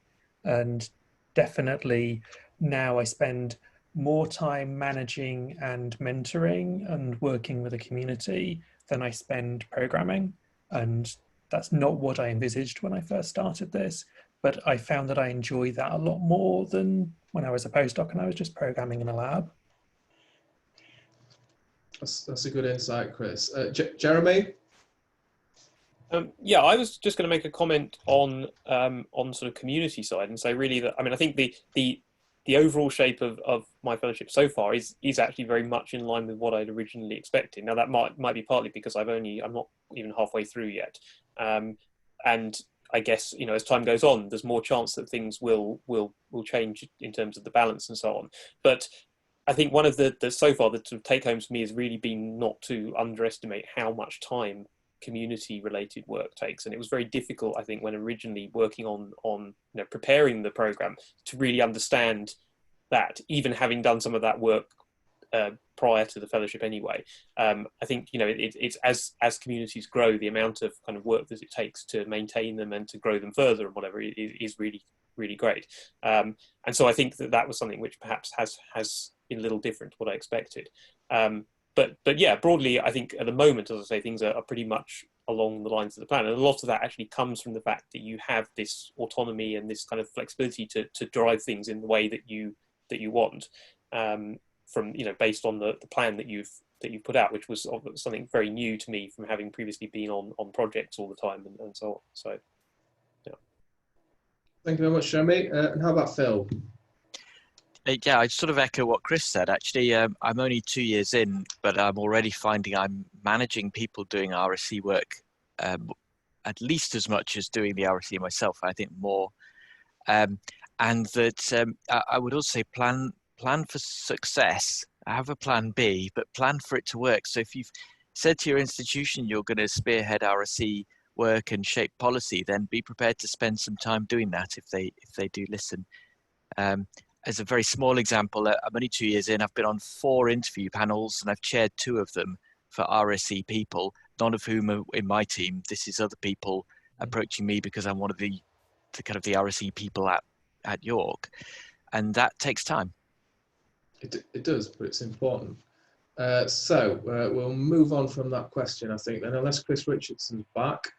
And definitely now I spend more time managing and mentoring and working with the community than I spend programming. And that's not what I envisaged when I first started this, but I found that I enjoy that a lot more than when I was a postdoc and I was just programming in a lab. That's a good insight, Chris. Jeremy? Yeah, I was just going to make a comment on sort of community side and say really that, I mean, I think the the overall shape of my fellowship so far is actually very much in line with what I'd originally expected. Now that might be partly because I'm not even halfway through yet, and I guess, you know, as time goes on, there's more chance that things will change in terms of the balance and so on. But I think one of the so far the sort of take homes for me has really been not to underestimate how much time community related work takes. And it was very difficult, I think, when originally working on you know, preparing the program, to really understand that, even having done some of that work prior to the fellowship anyway. I think, you know, it's as communities grow, the amount of kind of work that it takes to maintain them and to grow them further and whatever is really, really great. And so I think that was something which perhaps has been a little different to what I expected. But yeah, broadly, I think at the moment, as I say, things are pretty much along the lines of the plan. And a lot of that actually comes from the fact that you have this autonomy and this kind of flexibility to drive things in the way that you want, from, you know, based on the plan that you've put out, which was something very new to me from having previously been on projects all the time and so on. So, yeah. Thank you very much, Jeremy. And how about Phil? Yeah, I sort of echo what Chris said. Actually, I'm only 2 years in, but I'm already finding I'm managing people doing RSE work at least as much as doing the RSE myself. I think more, and that I would also say plan for success. Have a plan B, but plan for it to work. So if you've said to your institution you're going to spearhead RSE work and shape policy, then be prepared to spend some time doing that if they do listen. As a very small example, I'm only 2 years in. I've been on 4 interview panels and I've chaired 2 of them for RSE people, none of whom are in my team. This is other people approaching me because I'm one of the kind of the RSE people at York, and that takes time. It does, but it's important. So we'll move on from that question, I think, then, unless Chris Richardson's back.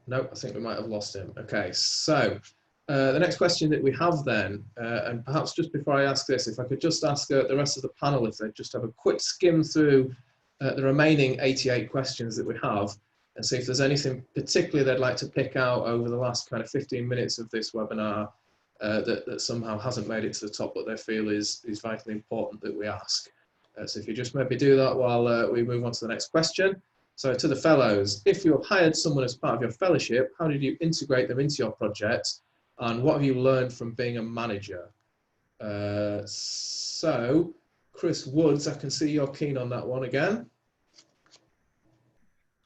No, I think we might have lost him. Okay, so the next question that we have then, and perhaps just before I ask this, if I could just ask the rest of the panel if they just have a quick skim through the remaining 88 questions that we have, and see if there's anything particularly they'd like to pick out over the last kind of 15 minutes of this webinar that somehow hasn't made it to the top, but they feel is vitally important that we ask. So if you just maybe do that while we move on to the next question. So to the fellows, if you have hired someone as part of your fellowship, how did you integrate them into your project? And what have you learned from being a manager? So Chris Woods, I can see you're keen on that one again.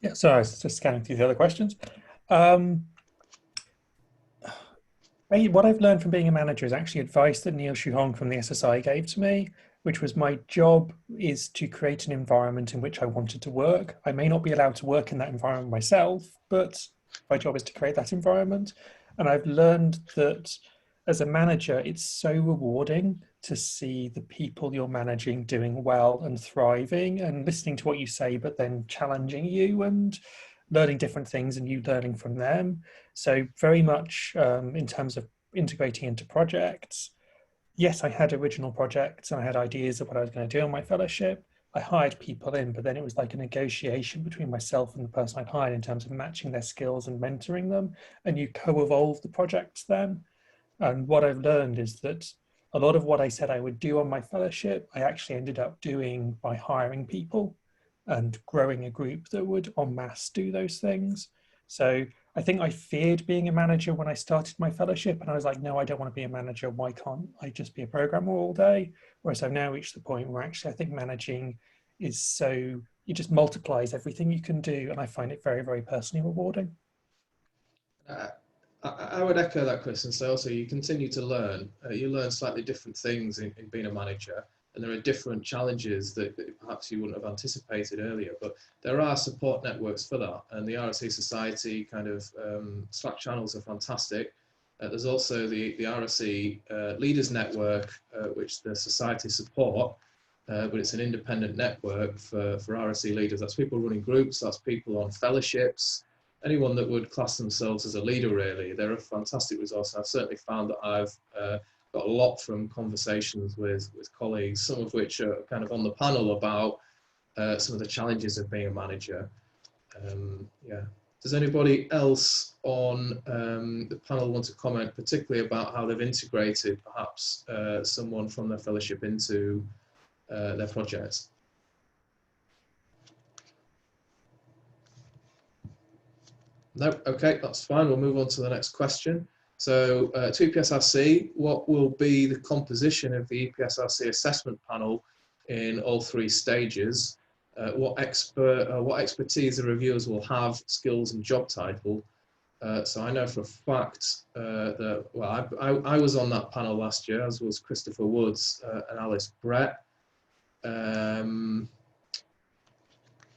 Yeah, so I was just scanning through the other questions. What I've learned from being a manager is actually advice that Neil Shuhong from the SSI gave to me, which was my job is to create an environment in which I wanted to work. I may not be allowed to work in that environment myself, but my job is to create that environment. And I've learned that as a manager, it's so rewarding to see the people you're managing doing well and thriving and listening to what you say, but then challenging you and learning different things and you learning from them. So very much in terms of integrating into projects, yes, I had original projects and I had ideas of what I was going to do on my fellowship. I hired people in, but then it was like a negotiation between myself and the person I'd hired in terms of matching their skills and mentoring them. And you co-evolve the projects then. And what I've learned is that a lot of what I said I would do on my fellowship, I actually ended up doing by hiring people and growing a group that would en masse do those things. So I think I feared being a manager when I started my fellowship, and I was like, no, I don't want to be a manager. Why can't I just be a programmer all day? Whereas I've now reached the point where actually I think managing is so, it just multiplies everything you can do, and I find it very, very personally rewarding. I would echo that, Chris, and say also you continue to learn. You learn slightly different things in being a manager, and there are different challenges that perhaps you wouldn't have anticipated earlier, but there are support networks for that, and the RSE Society kind of Slack channels are fantastic. There's also the RSE Leaders Network, which the Society support, but it's an independent network for RSE leaders. That's people running groups, that's people on fellowships, anyone that would class themselves as a leader, really. They're a fantastic resource. I've certainly found that I've got a lot from conversations with colleagues, some of which are kind of on the panel about some of the challenges of being a manager. Yeah. Does anybody else on the panel want to comment particularly about how they've integrated perhaps someone from their fellowship into their projects? No, okay, that's fine. We'll move on to the next question. So to EPSRC, what will be the composition of the EPSRC assessment panel in all 3 stages? What expertise the reviewers will have, skills and job title. So I know for a fact that, well, I was on that panel last year, as was Christopher Woods and Alice Brett.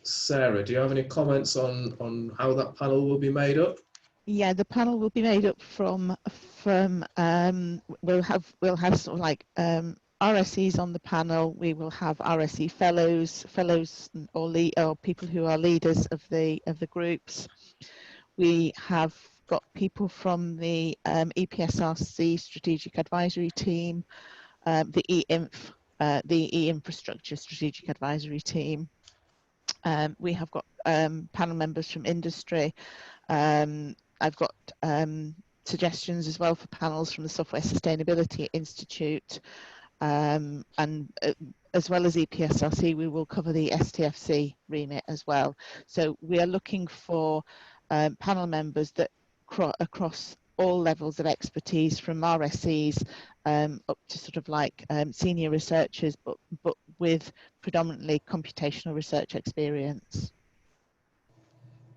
Sarah, do you have any comments on how that panel will be made up? Yeah, the panel will be made up from we'll have sort of like RSEs on the panel. We will have RSE fellows or people who are leaders of the groups. We have got people from the EPSRC strategic advisory team, the e-infrastructure strategic advisory team. We have got panel members from industry. I've got suggestions as well for panels from the Software Sustainability Institute, and as well as EPSRC, we will cover the STFC remit as well. So we are looking for panel members that across all levels of expertise, from RSEs up to sort of like senior researchers, but with predominantly computational research experience.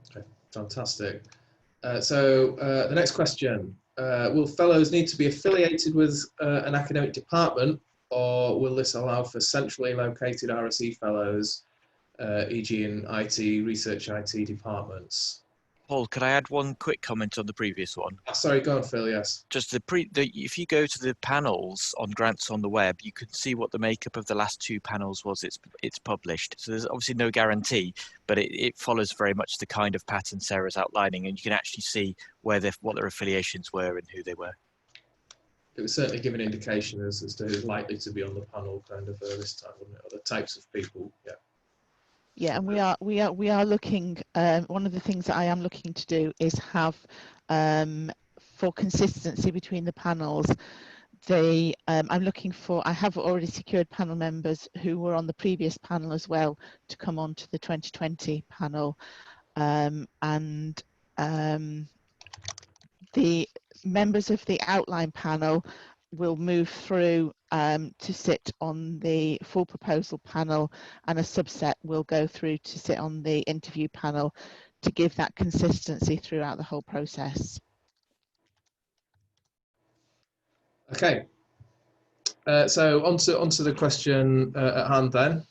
Okay, fantastic. So the next question, will fellows need to be affiliated with an academic department, or will this allow for centrally located RSE fellows, e.g. in IT, research IT departments? Paul, could I add one quick comment on the previous one? Sorry, go on, Phil, yes. Just if you go to the panels on grants on the web, you can see what the makeup of the last 2 panels was it's published. So there's obviously no guarantee, but it follows very much the kind of pattern Sarah's outlining, and you can actually see what their affiliations were and who they were. It would certainly give an indication as to who's likely to be on the panel kind of this time, wouldn't it? Or the types of people, yeah. Yeah, and we are looking. One of the things that I am looking to do is have, for consistency between the panels, I'm looking for. I have already secured panel members who were on the previous panel as well to come on to the 2020 panel, and the members of the outline panel will move through to sit on the full proposal panel, and a subset will go through to sit on the interview panel to give that consistency throughout the whole process. Okay, so onto the question at hand then.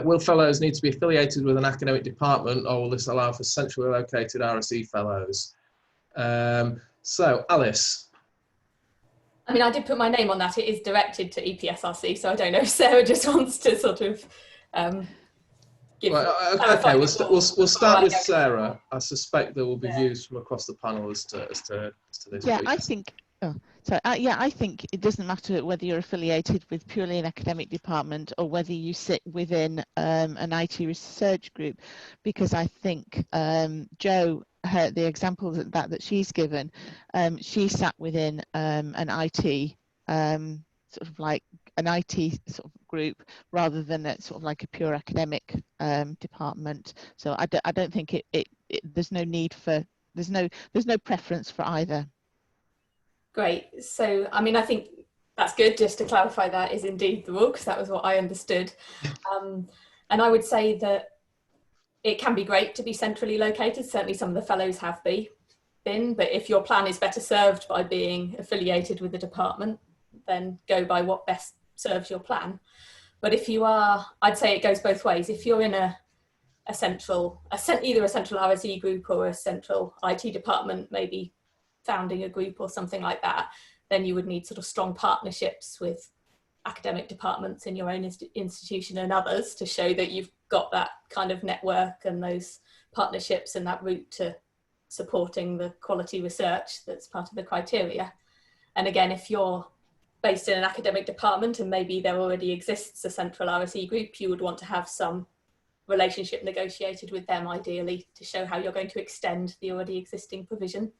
Will fellows need to be affiliated with an academic department, or will this allow for centrally located RSE fellows? So Alice. I mean, I did put my name on that. It is directed to EPSRC, so I don't know if Sarah just wants to sort of give. Well, okay, we'll start with Sarah. I suspect there will be views from across the panel as to this. Yeah, I think. I think it doesn't matter whether you're affiliated with purely an academic department or whether you sit within an IT research group, because I think Jo, the example that she's given, she sat within an IT sort of like an IT sort of group rather than a sort of like a pure academic department. So I don't think there's no need for there's no preference for either. Great. So, I mean, I think that's good. Just to clarify, that is indeed the rule, because that was what I understood. And I would say that it can be great to be centrally located. Certainly some of the fellows have been, but if your plan is better served by being affiliated with the department, then go by what best serves your plan. But if you are, I'd say it goes both ways. If you're in either a central RSE group or a central IT department, maybe founding a group or something like that, then you would need sort of strong partnerships with academic departments in your own institution and others to show that you've got that kind of network and those partnerships and that route to supporting the quality research that's part of the criteria. And again, if you're based in an academic department and maybe there already exists a central RSE group, you would want to have some relationship negotiated with them, ideally, to show how you're going to extend the already existing provision.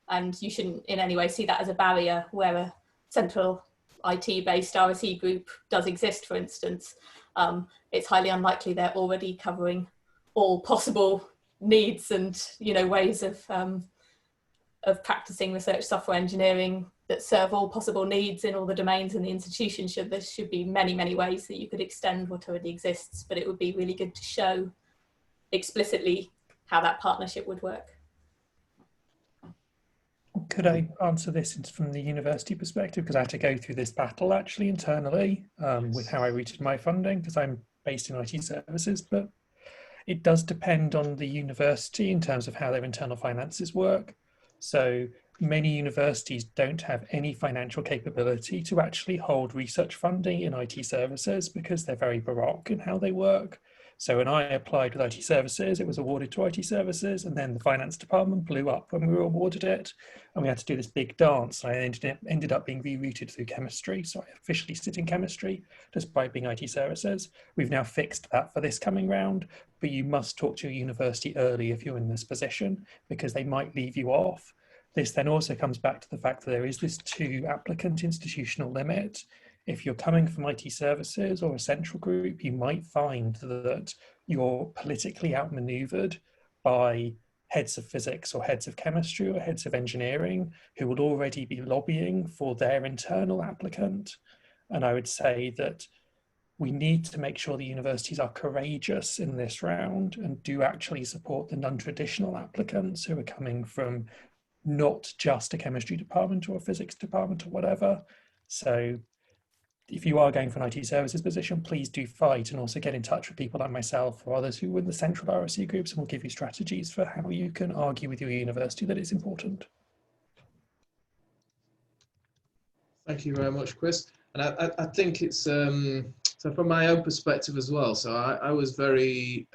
And you shouldn't in any way see that as a barrier where a central IT-based RSE group does exist, for instance. It's highly unlikely they're already covering all possible needs and, you know, ways of practicing research software engineering that serve all possible needs in all the domains in the institution. There should be many, many ways that you could extend what already exists, but it would be really good to show explicitly how that partnership would work. Could I answer this from the university perspective? Because I had to go through this battle actually internally with how I routed my funding, because I'm based in IT services, but it does depend on the university in terms of how their internal finances work. So many universities don't have any financial capability to actually hold research funding in IT services because they're very baroque in how they work. So when I applied with IT services, it was awarded to IT services, and then the finance department blew up when we were awarded it, and we had to do this big dance. I ended up being rerouted through chemistry, so I officially sit in chemistry despite being IT services. We've now fixed that for this coming round, but you must talk to your university early if you're in this position, because they might leave you off. This then also comes back to the fact that there is this 2 applicant institutional limit. If you're coming from IT services or a central group, you might find that you're politically outmaneuvered by heads of physics or heads of chemistry or heads of engineering who will already be lobbying for their internal applicant. And I would say that we need to make sure the universities are courageous in this round and do actually support the non-traditional applicants who are coming from not just a chemistry department or a physics department or whatever. So if you are going for an IT services position, please do fight and also get in touch with people like myself or others who are in the central RSE groups, and we'll give you strategies for how you can argue with your university that it's important. Thank you very much, Chris. And I think it's, so from my own perspective as well, so I was very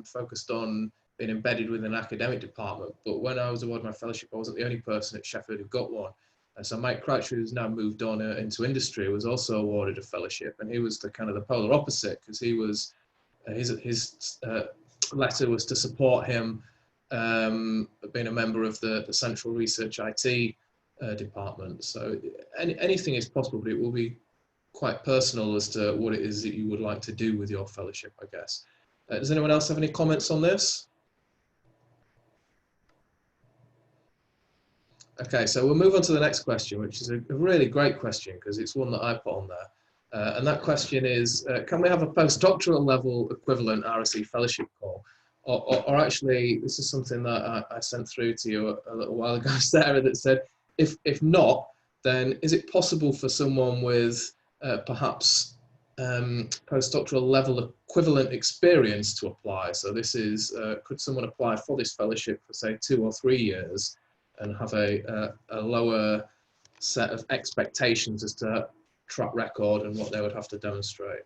focused on being embedded within an academic department, but when I was awarded my fellowship, I wasn't the only person at Sheffield who got one. And so Mike Croucher, who's now moved on into industry, was also awarded a fellowship, and he was the kind of the polar opposite, because he was his letter was to support him being a member of the central research IT department. So anything is possible, but it will be quite personal as to what it is that you would like to do with your fellowship, I guess. Does anyone else have any comments on this? Okay, so we'll move on to the next question, which is a really great question because it's one that I put on there. And that question is, can we have a postdoctoral level equivalent RSE Fellowship call? Or actually, this is something that I sent through to you a little while ago, Sarah, that said, if not, then is it possible for someone with perhaps postdoctoral level equivalent experience to apply? So this is, could someone apply for this fellowship for say 2 or 3 years and have a lower set of expectations as to track record and what they would have to demonstrate?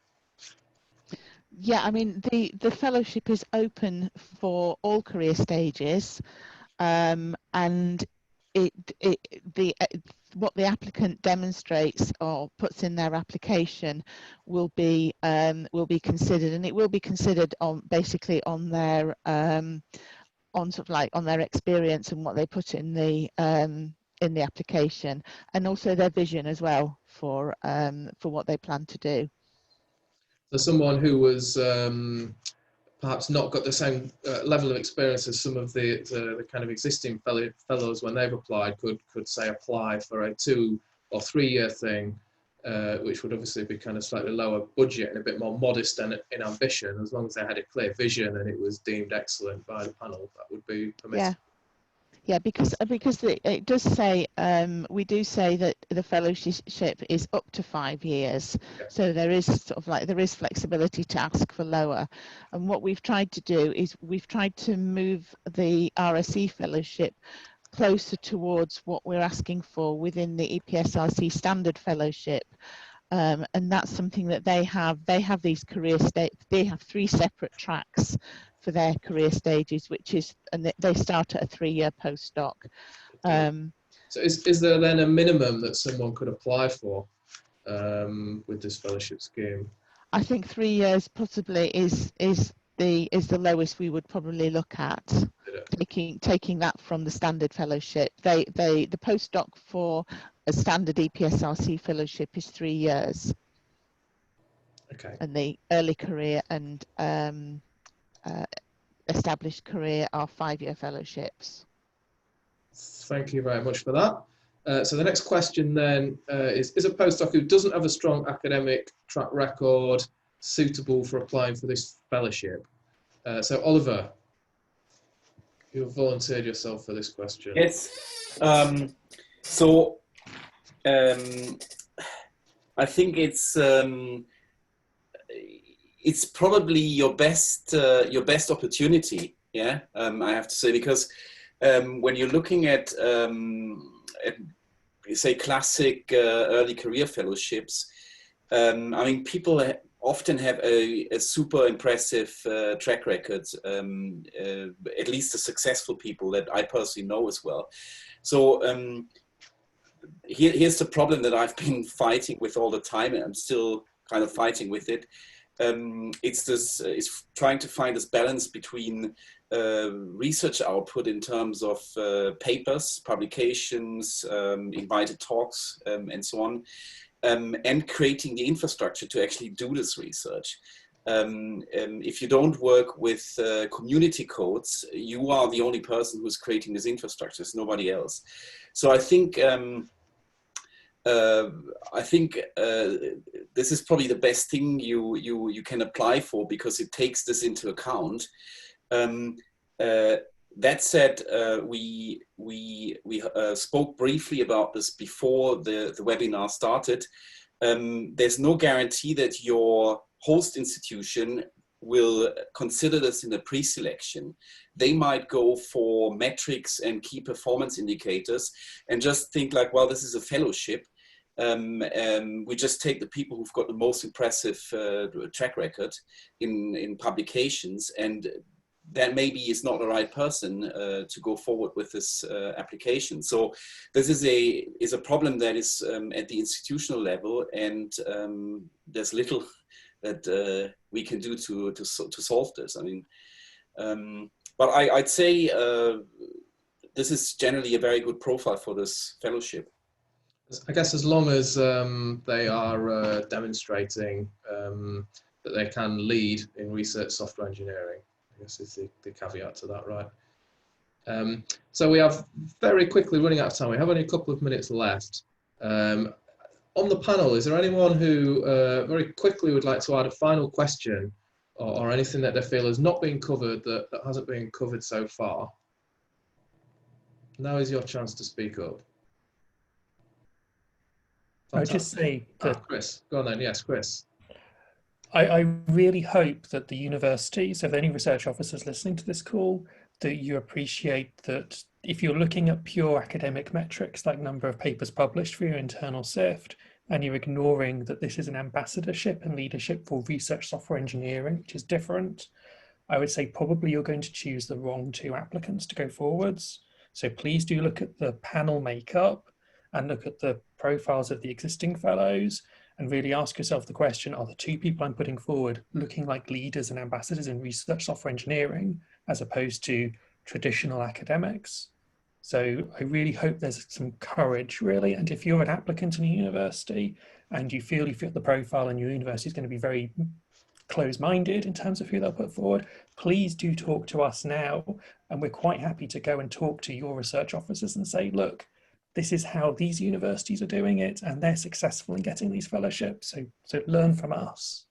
Yeah, I mean, the fellowship is open for all career stages, and what the applicant demonstrates or puts in their application will be considered, and it will be considered on basically on their on sort of like on their experience and what they put in the application, and also their vision as well for what they plan to do. So someone who was perhaps not got the same level of experience as some of the kind of existing fellows when they've applied could say apply for a 2 or 3 year thing, which would obviously be kind of slightly lower budget and a bit more modest in ambition, as long as they had a clear vision and it was deemed excellent by the panel. That would be permissible. Yeah. Yeah, because it does say, we do say that the fellowship is up to 5 years. Yeah. So there is sort of like, there is flexibility to ask for lower. And what we've tried to do is we've tried to move the RSE Fellowship closer towards what we're asking for within the EPSRC standard fellowship. And that's something that they have these career they have 3 separate tracks for their career stages, which is, and they start at a 3-year postdoc. So is there then a minimum that someone could apply for with this fellowship scheme? I think 3 years possibly is is the lowest we would probably look at, taking that from the standard fellowship. The postdoc for a standard EPSRC fellowship is 3 years. Okay. And the early career and established career are 5-year fellowships. Thank you very much for that. So the next question then is a postdoc who doesn't have a strong academic track record suitable for applying for this fellowship? So Oliver, you have volunteered yourself for this question. Yes. I think it's probably your best opportunity. Yeah, I have to say, because when you're looking at say classic early career fellowships, I mean, people often have a super impressive track record, at least the successful people that I personally know as well. So here's the problem that I've been fighting with all the time, and I'm still kind of fighting with it. It's trying to find this balance between research output in terms of papers, publications, invited talks, and so on, and creating the infrastructure to actually do this research. If you don't work with community codes, you are the only person who's creating this infrastructure. It's nobody else. So I think this is probably the best thing you can apply for, because it takes this into account. That said, we spoke briefly about this before the webinar started. There's no guarantee that your host institution will consider this in the pre-selection. They might go for metrics and key performance indicators and just think like, well, this is a fellowship. We just take the people who've got the most impressive track record in publications, and that maybe is not the right person to go forward with this application. So this is a problem that is at the institutional level, and there's little that we can do to solve this. I mean, but I'd say this is generally a very good profile for this fellowship. I guess as long as they are demonstrating that they can lead in research software engineering, I guess is the caveat to that, right? So we have very quickly running out of time. We have only a couple of minutes left. On the panel, is there anyone who very quickly would like to add a final question or anything that they feel has not been covered that hasn't been covered so far? Now is your chance to speak up. I would just say that Chris, go on then. Yes, Chris. I really hope that the university, so if any research officers listening to this call, that you appreciate that if you're looking at pure academic metrics like number of papers published for your internal SIFT, and you're ignoring that this is an ambassadorship and leadership for research software engineering, which is different, I would say probably you're going to choose the wrong 2 applicants to go forwards. So please do look at the panel makeup and look at the profiles of the existing fellows and really ask yourself the question, are the 2 people I'm putting forward looking like leaders and ambassadors in research software engineering as opposed to traditional academics? So I really hope there's some courage, really. And if you're an applicant in a university and you feel you fit the profile and your university is going to be very close-minded in terms of who they'll put forward, please do talk to us now. And we're quite happy to go and talk to your research officers and say, look, this is how these universities are doing it, and they're successful in getting these fellowships. So learn from us.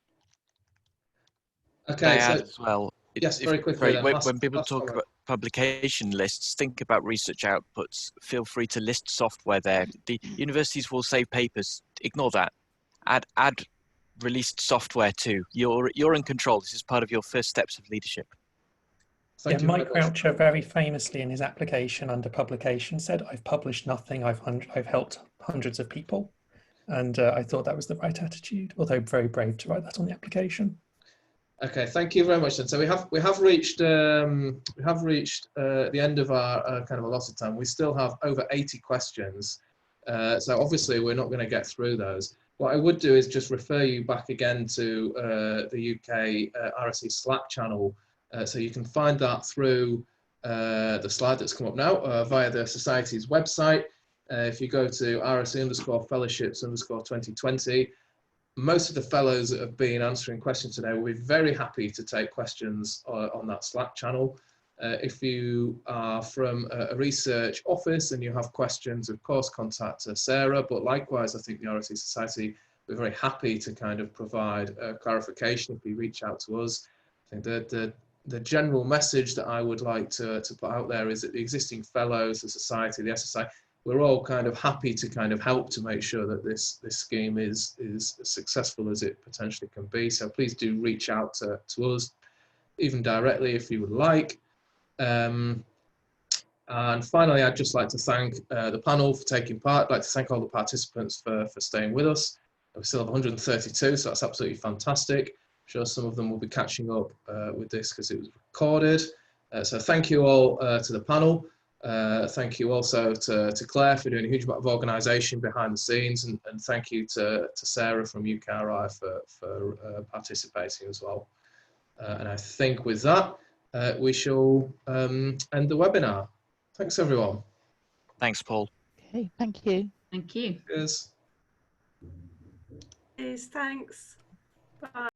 Okay. So, as well. Yes, very quickly. When people talk about publication lists, think about research outputs. Feel free to list software there. The universities will save papers. Ignore that. Add released software too. You're in control. This is part of your first steps of leadership. Mike Croucher very famously in his application under publication said, I've published nothing, I've helped hundreds of people. And I thought that was the right attitude, although very brave to write that on the application. Okay, thank you very much. Then, so we have reached the end of our kind of allotted time. We still have over 80 questions, so obviously we're not going to get through those. What I would do is just refer you back again to the UK RSE Slack channel, so you can find that through the slide that's come up now via the Society's website. If you go to RSE_fellowships_2020, most of the fellows that have been answering questions today will be very happy to take questions on that Slack channel. If you are from a research office and you have questions, of course, contact Sarah, but likewise, I think the RSE Society, we're very happy to kind of provide clarification if you reach out to us. I think that the general message that I would like to put out there is that the existing fellows, the Society, the SSI, we're all kind of happy to kind of help to make sure that this scheme is as successful as it potentially can be. So please do reach out to us, even directly if you would like. And finally, I'd just like to thank the panel for taking part. I'd like to thank all the participants for staying with us. We still have 132, so that's absolutely fantastic. I'm sure some of them will be catching up with this because it was recorded. So thank you all to the panel. Thank you also to Claire for doing a huge amount of organisation behind the scenes, and thank you to Sarah from UKRI for participating as well. And I think with that, we shall end the webinar. Thanks, everyone. Thanks, Paul. Okay, thank you. Thank you. Cheers. Thanks. Bye.